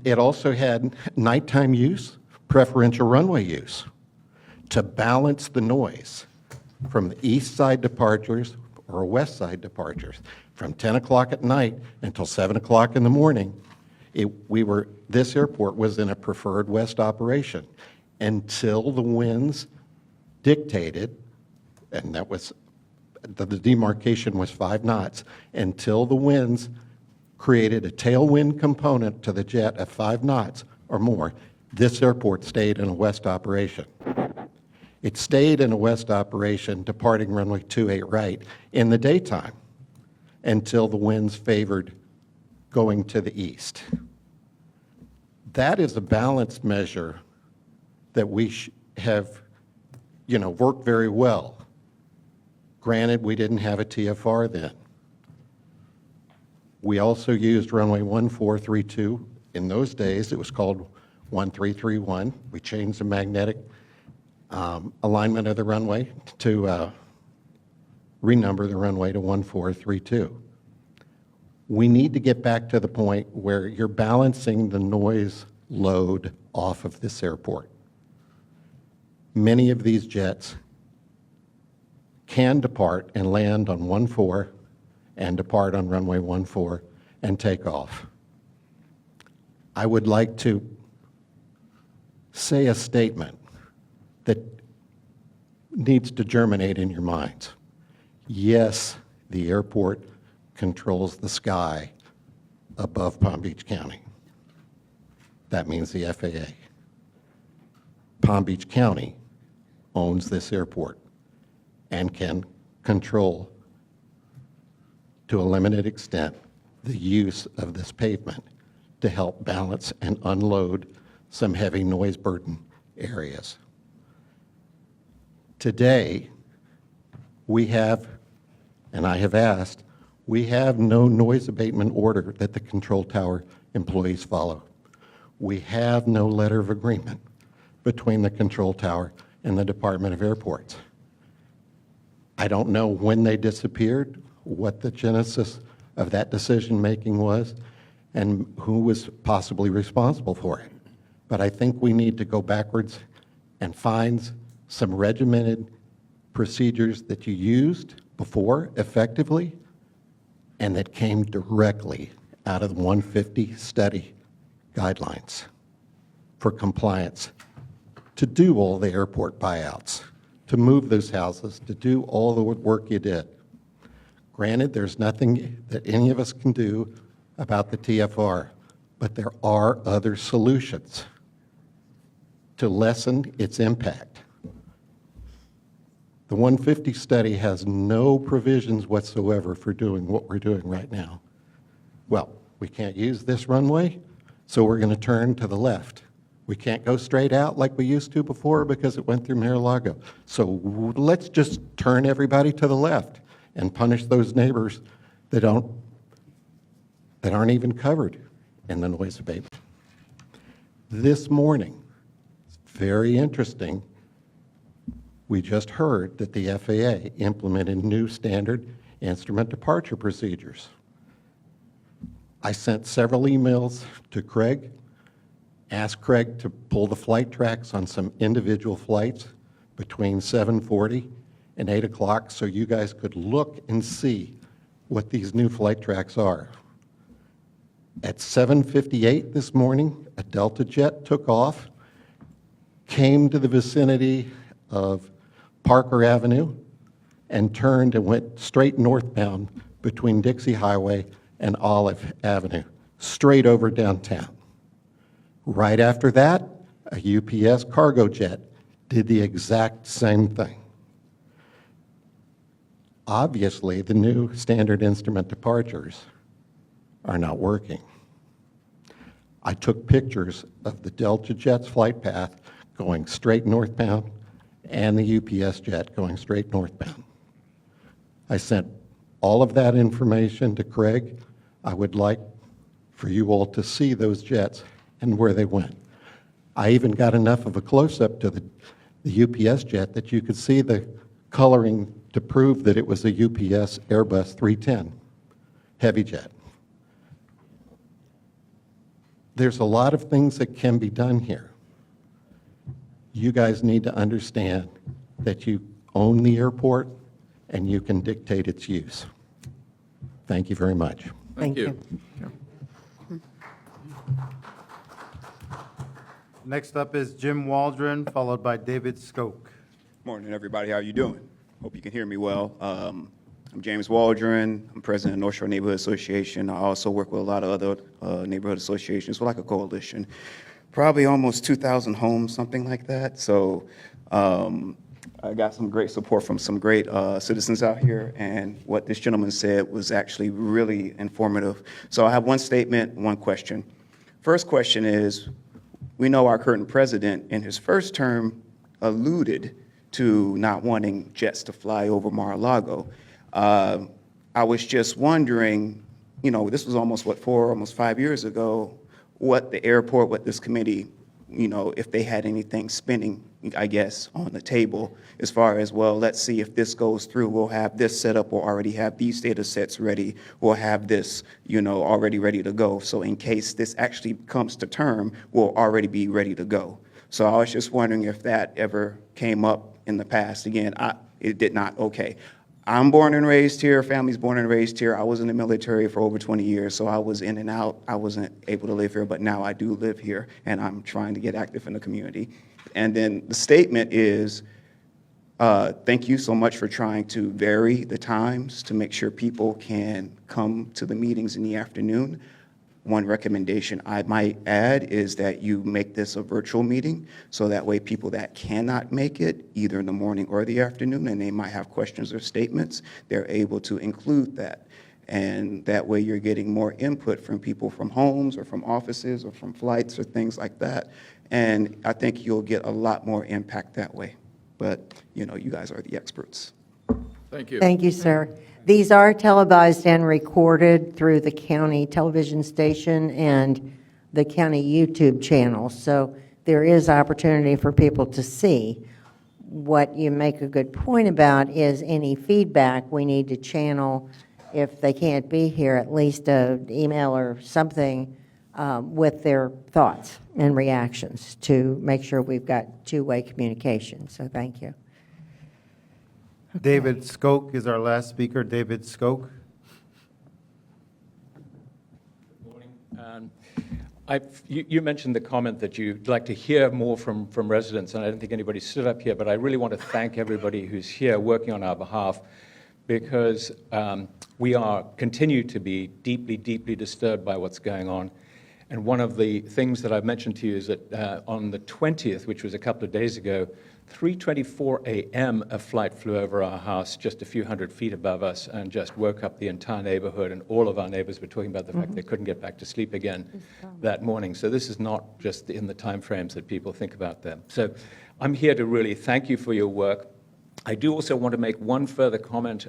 It also had nighttime use, preferential runway use, to balance the noise from the east side departures or west side departures. From 10 o'clock at night until 7 o'clock in the morning, this airport was in a preferred west operation until the winds dictated, and that was, the demarcation was 5 knots, until the winds created a tailwind component to the jet at 5 knots or more, this airport stayed in a west operation. It stayed in a west operation, departing runway 28 right in the daytime until the winds favored going to the east. That is a balanced measure that we have, worked very well. Granted, we didn't have a TFR then. We also used runway 1432. In those days, it was called 1331. We changed the magnetic alignment of the runway to renumber the runway to 1432. We need to get back to the point where you're balancing the noise load off of this airport. Many of these jets can depart and land on 14 and depart on runway 14 and take off. I would like to say a statement that needs to germinate in your minds. Yes, the airport controls the sky above Palm Beach County. That means the FAA. Palm Beach County owns this airport and can control, to a limited extent, the use of this pavement to help balance and unload some heavy noise burden areas. Today, we have, and I have asked, we have no noise abatement order that the control tower employees follow. We have no letter of agreement between the control tower and the Department of Airports. I don't know when they disappeared, what the genesis of that decision-making was, and who was possibly responsible for it. But I think we need to go backwards and find some regimented procedures that you used before effectively and that came directly out of the 150 study guidelines for compliance to do all the airport buyouts, to move those houses, to do all the work you did. Granted, there's nothing that any of us can do about the TFR, but there are other solutions to lessen its impact. The 150 study has no provisions whatsoever for doing what we're doing right now. Well, we can't use this runway, so we're going to turn to the left. We can't go straight out like we used to before because it went through Mar-a-Lago. So let's just turn everybody to the left and punish those neighbors that aren't even covered in the noise abatement. This morning, it's very interesting, we just heard that the FAA implemented new standard instrument departure procedures. I sent several emails to Craig, asked Craig to pull the flight tracks on some individual flights between 7:40 and 8 o'clock so you guys could look and see what these new flight tracks are. At 7:58 this morning, a Delta jet took off, came to the vicinity of Parker Avenue, and turned and went straight northbound between Dixie Highway and Olive Avenue, straight over downtown. Right after that, a UPS cargo jet did the exact same thing. Obviously, the new standard instrument departures are not working. I took pictures of the Delta jet's flight path going straight northbound and the UPS jet going straight northbound. I sent all of that information to Craig. I would like for you all to see those jets and where they went. I even got enough of a close-up to the UPS jet that you could see the coloring to prove that it was a UPS Airbus 310 heavy jet. There's a lot of things that can be done here. You guys need to understand that you own the airport and you can dictate its use. Thank you very much. Thank you. Next up is Jim Waldron, followed by David Skoke. Morning, everybody. How you doing? Hope you can hear me well. I'm James Waldron. I'm president of North Shore Neighborhood Association. I also work with a lot of other neighborhood associations. We're like a coalition. Probably almost 2,000 homes, something like that. So I got some great support from some great citizens out here, and what this gentleman said was actually really informative. So I have one statement, one question. First question is, we know our current president in his first term alluded to not wanting jets to fly over Mar-a-Lago. I was just wondering, you know, this was almost, 4, almost 5 years ago, what the airport, what this committee if they had anything spinning, I guess, on the table as far as, well, let's see if this goes through, we'll have this set up, we'll already have these data sets ready, we'll have this, already ready to go. So in case this actually comes to term, we'll already be ready to go. So I was just wondering if that ever came up in the past. Again, it did not. Okay. I'm born and raised here, family's born and raised here. I was in the military for over 20 years, so I was in and out. I wasn't able to live here, but now I do live here, and I'm trying to get active in the community. And then the statement is, thank you so much for trying to vary the times to make sure people can come to the meetings in the afternoon. One recommendation I might add is that you make this a virtual meeting, so that way people that cannot make it, either in the morning or the afternoon, and they might have questions or statements, they're able to include that. And that way you're getting more input from people from homes or from offices or from flights or things like that. And I think you'll get a lot more impact that way. But, you guys are the experts. Thank you. Thank you, sir. These are televised and recorded through the county television station and the county YouTube channel, so there is opportunity for people to see. What you make a good point about is any feedback we need to channel. If they can't be here, at least an email or something with their thoughts and reactions to make sure we've got two-way communication. So thank you. David Skoke is our last speaker. David Skoke. You mentioned the comment that you'd like to hear more from residents, and I don't think anybody stood up here, but I really want to thank everybody who's here working on our behalf, because we continue to be deeply, deeply disturbed by what's going on. And one of the things that I've mentioned to you is that on the 20th, which was a couple of days ago, 3:24 a.m., a flight flew over our house just a few hundred feet above us and just woke up the entire neighborhood, and all of our neighbors were talking about the fact they couldn't get back to sleep again that morning. So this is not just in the time frames that people think about them. So I'm here to really thank you for your work. I do also want to make one further comment,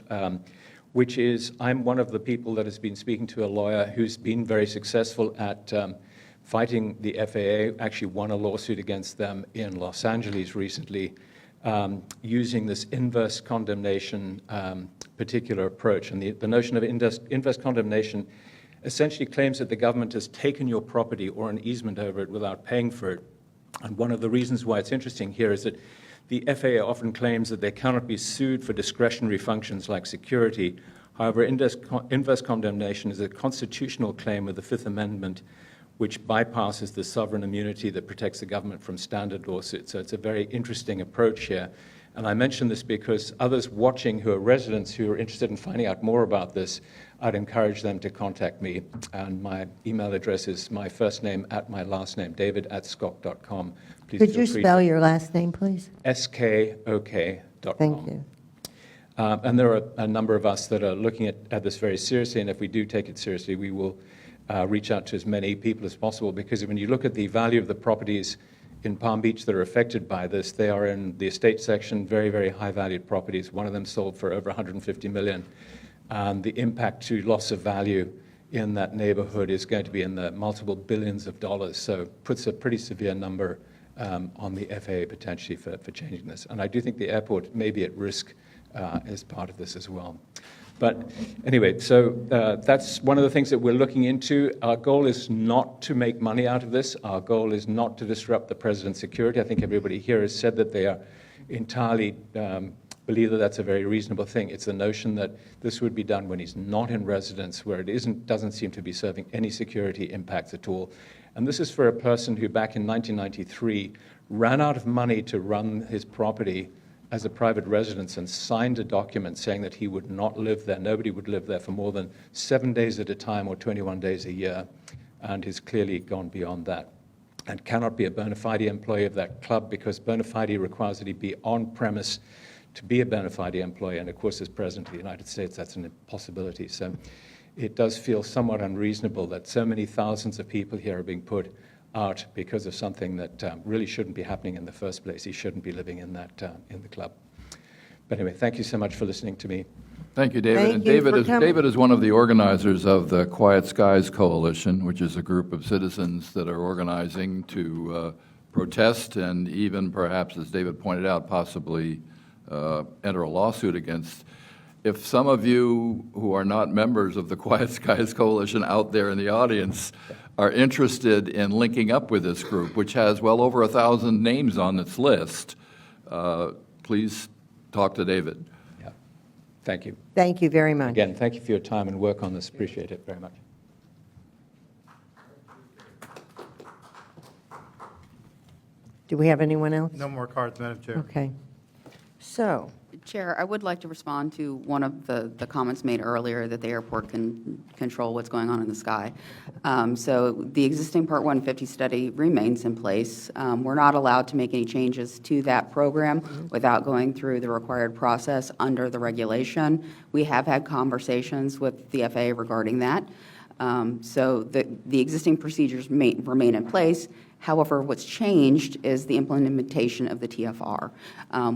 which is I'm one of the people that has been speaking to a lawyer who's been very successful at fighting the FAA, actually won a lawsuit against them in Los Angeles recently, using this inverse condemnation particular approach. And the notion of inverse condemnation essentially claims that the government has taken your property or an easement over it without paying for it. And one of the reasons why it's interesting here is that the FAA often claims that they cannot be sued for discretionary functions like security. However, inverse condemnation is a constitutional claim of the Fifth Amendment, which bypasses the sovereign immunity that protects the government from standard lawsuits. So it's a very interesting approach here. And I mention this because others watching who are residents who are interested in finding out more about this, I'd encourage them to contact me. And my email address is my first name at my last name, david@skok.com. Please Could feel you free spell your last name, please? skok.com. Thank you. And there are a number of us that are looking at this very seriously, and if we do take it seriously, we will reach out to as many people as possible, because when you look at the value of the properties in Palm Beach that are affected by this, they are in the estate section, very, very high-valued properties. One of them sold for over $150 million. And the impact to loss of value in that neighborhood is going to be in the multiple billions of dollars, so puts a pretty severe number on the FAA potentially for changing this. And I do think the airport may be at risk as part of this as well. But anyway, so that's one of the things that we're looking into. Our goal is not to make money out of this. Our goal is not to disrupt the president's security. I think everybody here has said that they are entirely believe that that's a very reasonable thing. It's the notion that this would be done when he's not in residence, where it doesn't seem to be serving any security impacts at all. And this is for a person who back in 1993 ran out of money to run his property as a private residence and signed a document saying that he would not live there. Nobody would live there for more than 7 days at a time or 21 days a year, and he's clearly gone beyond that and cannot be a bona fide employee of that club, because bona fide requires that he be on premise to be a bona fide employee, and of course as President of the United States that's an impossibility. So it does feel somewhat unreasonable that so many thousands of people here are being put out because of something that really shouldn't be happening in the first place. He shouldn't be living in that in the club. But anyway, thank you so much for listening to me. Thank you, David. Thank And you David for is coming. David is one of the organizers of the Quiet Skies Coalition, which is a group of citizens that are organizing to protest and even perhaps, as David pointed out, possibly enter a lawsuit against. If some of you who are not members of the Quiet Skies Coalition out there in the audience are interested in linking up with this group, which has well over 1,000 names on its list, please talk to David. Yeah. Thank you. Thank you very much. Again, thank you for your time and work on this. Appreciate it very much. Do we have anyone else? No more cards, Madam Chair. Okay. So, Chair, I would like to respond to one of the comments made earlier that the airport can control what's going on in the sky. So the existing Part 150 study remains in place. We're not allowed to make any changes to that program without going through the required process under the regulation. We have had conversations with the FAA regarding that. So the existing procedures remain in place. However, what's changed is the implementation of the TFR,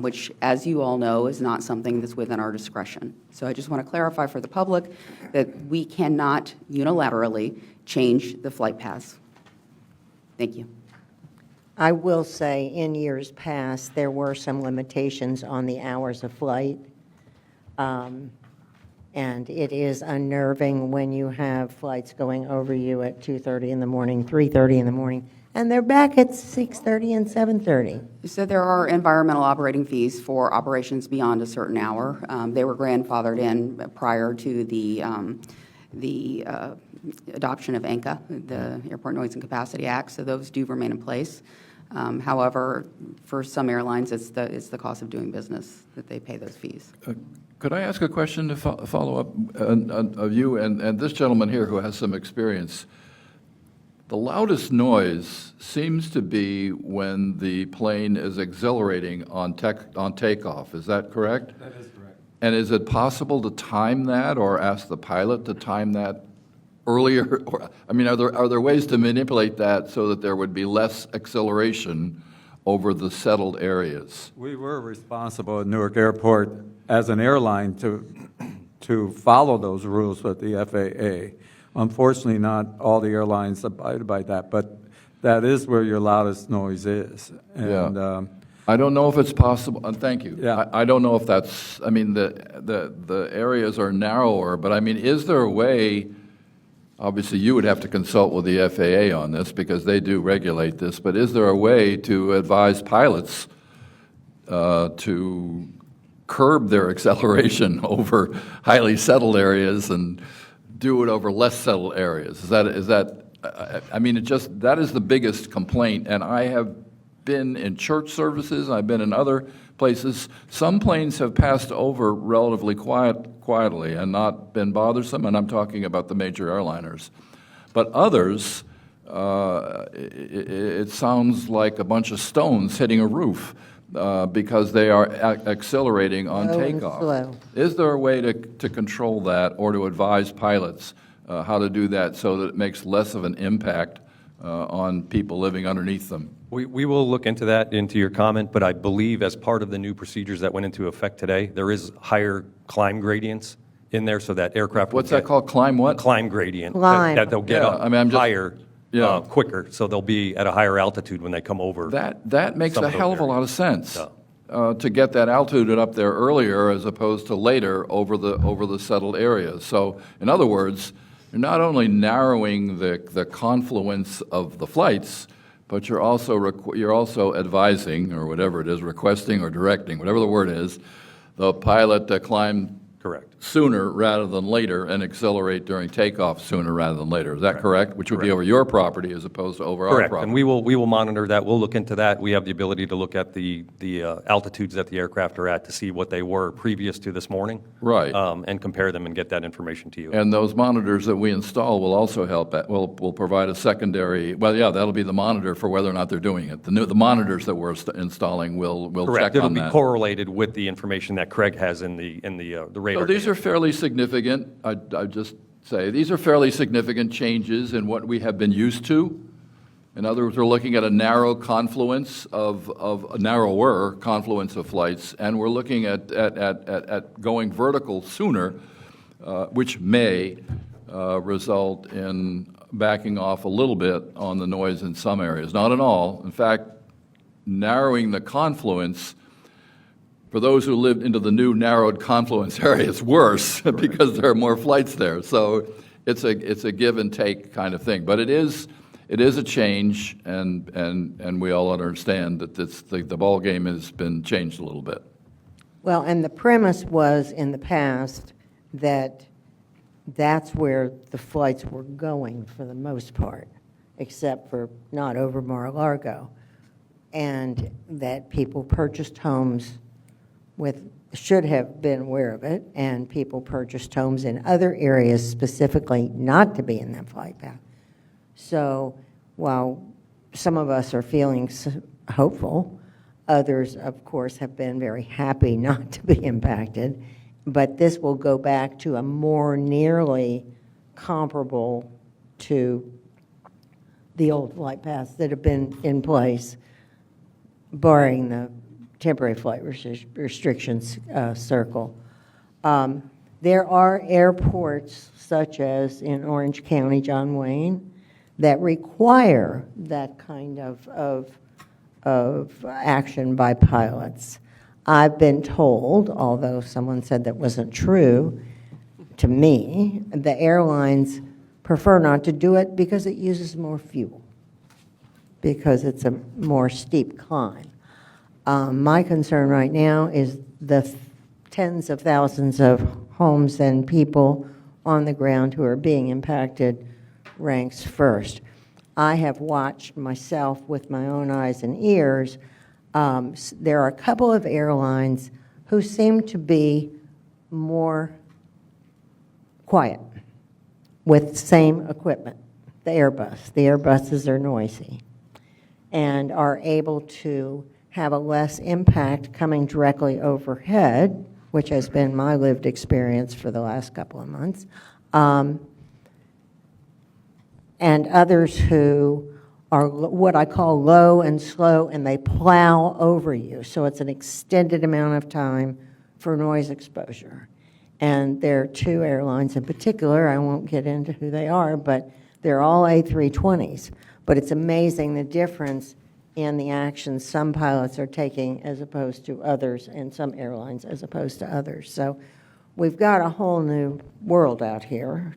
which, as you all know, is not something that's within our discretion. So I just want to clarify for the public that we cannot unilaterally change the flight paths. Thank you. I will say, in years past, there were some limitations on the hours of flight. And it is unnerving when you have flights going over you at 2:30 in the morning, 3:30 in the morning, and they're back at 6:30 and 7:30. So there are environmental operating fees for operations beyond a certain hour. They were grandfathered in prior to the adoption of ANCA, the Airport Noise and Capacity Act, so those do remain in place. However, for some airlines, it's the cost of doing business that they pay those fees. Could I ask a question to follow up of you and this gentleman here who has some experience? The loudest noise seems to be when the plane is accelerating on takeoff. Is that correct? That is correct. And is it possible to time that or ask the pilot to time that earlier? Or, I mean, are there ways to manipulate that so that there would be less acceleration over the settled areas? We were responsible at Newark Airport as an airline to follow those rules with the FAA. Unfortunately, not all the airlines abide by that, but that is where your loudest noise is. And, I don't know if it's possible, and thank you. Yeah. I don't know if that's, I mean, the areas are narrower, but I mean, is there a way, obviously you would have to consult with the FAA on this because they do regulate this, but is there a way to advise pilots to curb their acceleration over highly settled areas and do it over less settled areas? Is that I mean, that is the biggest complaint, and I have been in church services, I've been in other places. Some planes have passed over relatively quietly and not been bothersome, and I'm talking about the major airliners. But others, it sounds like a bunch of stones hitting a roof because they are accelerating on Low and takeoff. slow. Is there a way to control that or to advise pilots how to do that so that it makes less of an impact on people living underneath them? We will look into that, into your comment, but I believe as part of the new procedures that went into effect today, there is higher climb gradients in there so that aircraft. What's that called? Climb what? Climb gradient. Climb. That they'll get Yeah, up I mean, I'm just- higher, Yeah. quicker, so they'll be at a higher altitude when they come over. That makes some a of hell those of a lot of areas. sense. Yeah. To get that altitude up there earlier as opposed to later over the settled areas. So, in other words, you're not only narrowing the confluence of the flights, but you're also advising, or whatever it is, requesting or directing, whatever the word is, the pilot to climb Correct. sooner rather than later and accelerate during takeoff sooner rather than later. Is that correct? Which would be over your property as opposed to over our Correct, property. and we will monitor that. We'll look into that. We have the ability to look at the altitudes that the aircraft are at to see what they were previous to this morning. Right. And compare them and get that information to you. And those monitors that we install will also help, will provide a secondary, well, yeah, that'll be the monitor for whether or not they're doing it. The monitors that we're installing will Correct. check It'll on be that. correlated with the information that Craig has in the radar. So these data. are fairly significant, I just say, these are fairly significant changes in what we have been used to. In other words, we're looking at a narrower confluence of flights, and we're looking at going vertical sooner, which may result in backing off a little bit on the noise in some areas. Not in all. In fact, narrowing the confluence, for those who live into the new narrowed confluence area, it's worse because there are more flights there. So it's a give and take kind of thing. But it is a change, and we all understand that the ball game has been changed a little bit. Well, and the premise was in the past that that's where the flights were going for the most part, except for not over Mar-a-Lago, and that people purchased homes should have been aware of it, and people purchased homes in other areas specifically not to be in that flight path. So while some of us are feeling hopeful, others, of course, have been very happy not to be impacted. But this will go back to a more nearly comparable to the old flight paths that have been in place, barring the temporary flight restrictions circle. There are airports, such as in Orange County, John Wayne, that require that kind of action by pilots. I've been told, although someone said that wasn't true to me, the airlines prefer not to do it because it uses more fuel, because it's a more steep climb. My concern right now is the tens of thousands of homes and people on the ground who are being impacted ranks first. I have watched myself with my own eyes and ears. There are a couple of airlines who seem to be more quiet with same equipment. The Airbuses are noisy and are able to have a less impact coming directly overhead, which has been my lived experience for the last couple of months, and others who are what I call low and slow, and they plow over you. So it's an extended amount of time for noise exposure. And there are two airlines in particular, I won't get into who they are, but they're all A320s. But it's amazing the difference in the actions some pilots are taking as opposed to others, and some airlines as opposed to others. So we've got a whole new world out here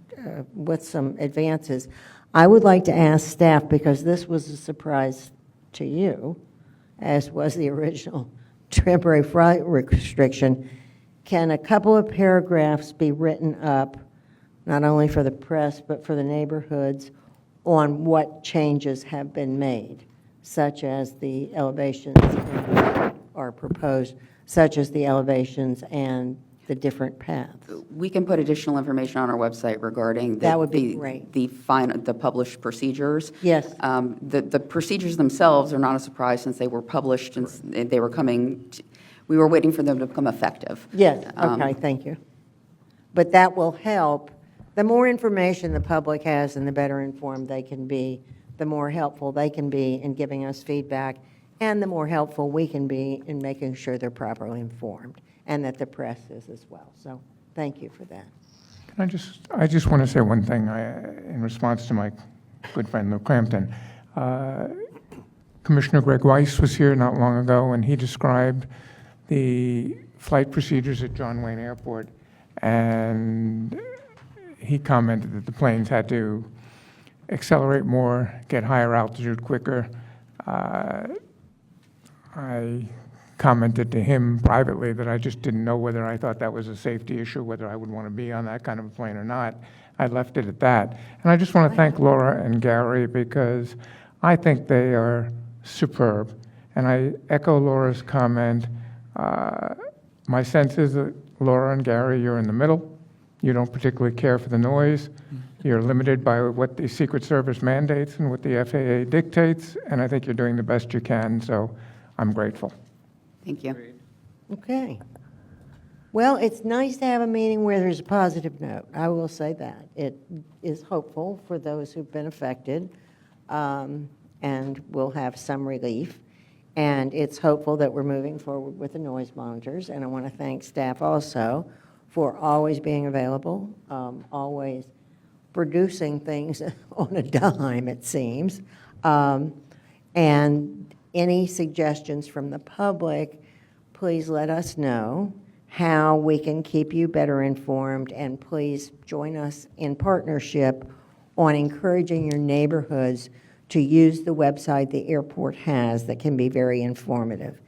with some advances. I would like to ask staff, because this was a surprise to you, as was the original temporary flight restriction, can a couple of paragraphs be written up, not only for the press, but for the neighborhoods, on what changes have been made, such as the elevations are proposed, such as the elevations and the different paths? We can put additional information on our website regarding That would be great. the published procedures. Yes. The procedures themselves are not a surprise since they were published and they were we were waiting for them to become effective. Yes, okay, thank you. But that will help. The more information the public has and the better informed they can be, the more helpful they can be in giving us feedback, and the more helpful we can be in making sure they're properly informed, and that the press is as well. So thank you for that. I just want to say one thing in response to my good friend Lou Crampton. Commissioner Greg Weiss was here not long ago, and he described the flight procedures at John Wayne Airport, and he commented that the planes had to accelerate more, get higher altitude quicker. I commented to him privately that I just didn't know whether I thought that was a safety issue, whether I would want to be on that kind of a plane or not. I left it at that. And I just want to thank Laura and Gary, because I think they are superb. And I echo Laura's comment. My sense is that Laura and Gary, you're in the middle. You don't particularly care for the noise. You're limited by what the Secret Service mandates and what the FAA dictates, and I think you're doing the best you can, so I'm grateful. Thank you. Okay. Well, it's nice to have a meeting where there's a positive note. I will say that. It is hopeful for those who've been affected, and will have some relief. And it's hopeful that we're moving forward with the noise monitors. And I want to thank staff also for always being available, always producing things on a dime, it seems. And any suggestions from the public, please let us know how we can keep you better informed, and please join us in partnership on encouraging your neighborhoods to use the website the airport has that can be very informative.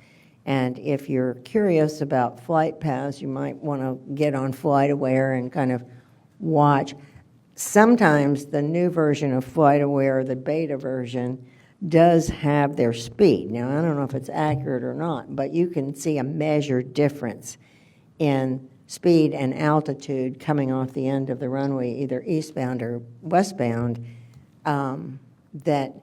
And if you're curious about flight paths, you might want to get on FlightAware and kind of watch. Sometimes the new version of FlightAware, the beta version, does have their speed. Now, I don't know if it's accurate or not, but you can see a measured difference in speed and altitude coming off the end of the runway, either eastbound or westbound, that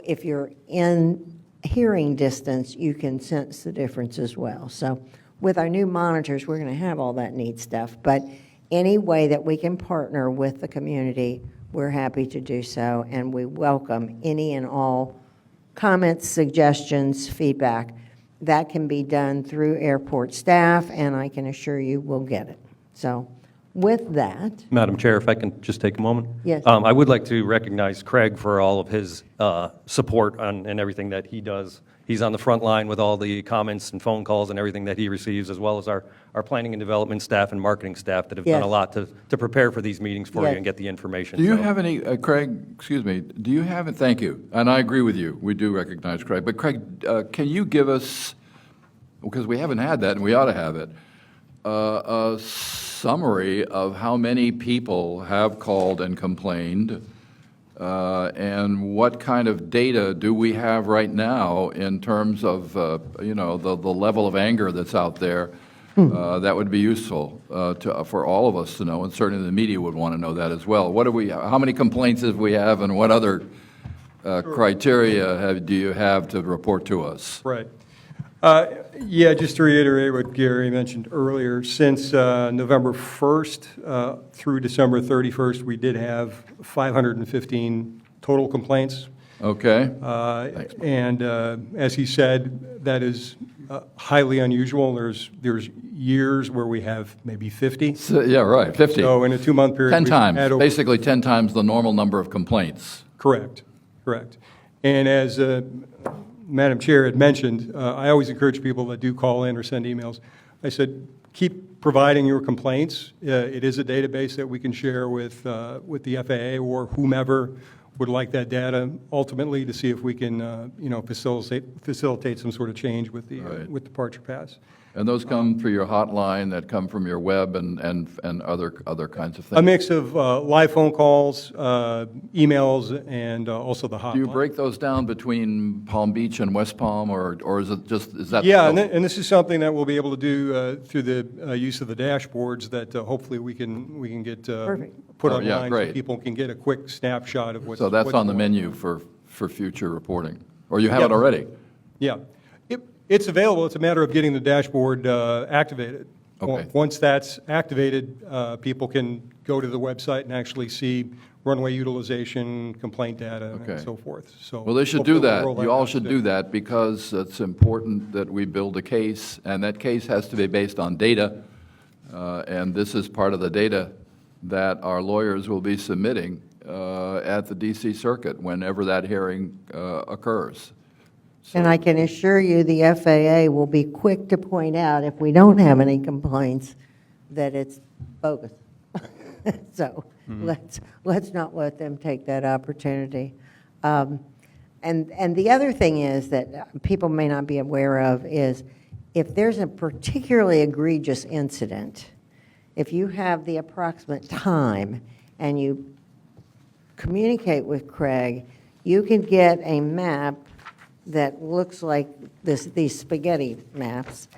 if you're in hearing distance, you can sense the difference as well. So with our new monitors, we're going to have all that neat stuff. But any way that we can partner with the community, we're happy to do so, and we welcome any and all comments, suggestions, feedback. That can be done through airport staff, and I can assure you we'll get it. So with that, Madam Chair, if I can just take a moment? Yes. I would like to recognize Craig for all of his support and everything that he does. He's on the front line with all the comments and phone calls and everything that he receives, as well as our planning and development staff and marketing staff that have done Yes. a lot to prepare for these meetings for Yes. you and get the information. Do you So- have any, Craig, excuse me, do you have, thank you, and I agree with you, we do recognize Craig, but Craig, can you give us, because we haven't had that and we ought to have it, a summary of how many people have called and complained, and what kind of data do we have right now in terms of, the level of anger that's out there? That would be useful for all of us to know, and certainly the media would want to know that as well. How many complaints have we have, and what other criteria do you have to report to us? Right. Yeah, just to reiterate what Gary mentioned earlier, since November 1st through December 31st, we did have 515 total complaints. Okay. And as he said, that is highly unusual. There's years where we have maybe 50. So, yeah, right, 50. So in a 2-month period. 10 we've times, had over- basically 10 times the normal number of complaints. Correct, correct. And as Madam Chair had mentioned, I always encourage people that do call in or send emails. I said, keep providing your complaints. It is a database that we can share with the FAA or whomever would like that data ultimately to see if we can, facilitate some sort of change with the with departure paths. And those come through your hotline, that come from your web and other kinds of things? A mix of live phone calls, emails, and also the hotline. Do you break those down between Palm Beach and West Palm, or is it just, is that? Yeah, and this is something that we'll be able to do through the use of the dashboards that hopefully we can get put Oh, yeah, online so great. people can get a quick snapshot of what's. So that's what's on the going menu for future reporting? Or you have Yep. it already? Yeah. It's available. It's a matter of getting the dashboard activated. Okay. Once that's activated, people can go to the website and actually see runway utilization, complaint data, Okay. and so forth. So Well, they should hopefully do we'll that. roll You all out should soon. do that because it's important that we build a case, and that case has to be based on data. And this is part of the data that our lawyers will be submitting at the DC Circuit whenever that hearing occurs. and I can assure you, the FAA will be quick to point out if we don't have any complaints, that it's bogus. So let's not let them take that opportunity. And the other thing is that people may not be aware of is if there's a particularly egregious incident, if you have the approximate time and you communicate with Craig, you can get a map that looks like these spaghetti maps,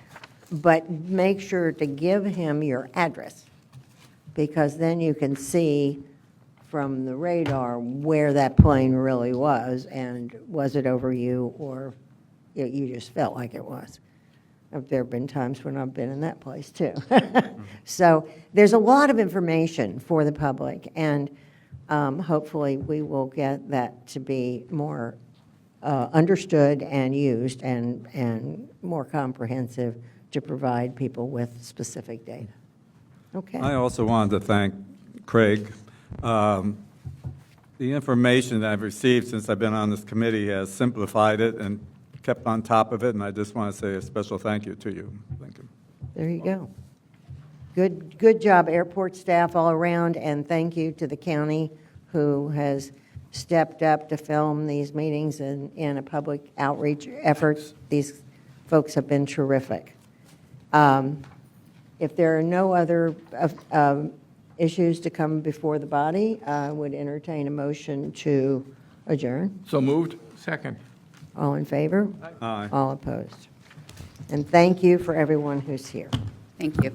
but make sure to give him your address, because then you can see from the radar where that plane really was, and was it over you, or you just felt like it was. There have been times when I've been in that place, too. So there's a lot of information for the public, and hopefully we will get that to be more understood and used and more comprehensive to provide people with specific data. Okay. I also wanted to thank Craig. The information that I've received since I've been on this committee has simplified it and kept on top of it, and I just want to say a special thank you to you. Thank you. There you go. Good job, airport staff all around, and thank you to the county who has stepped up to film these meetings in a public outreach effort. These folks have been terrific. If there are no other issues to come before the body, I would entertain a motion to adjourn. So moved? Second. All in favor? Aye. All opposed? And thank you for everyone who's here. Thank you.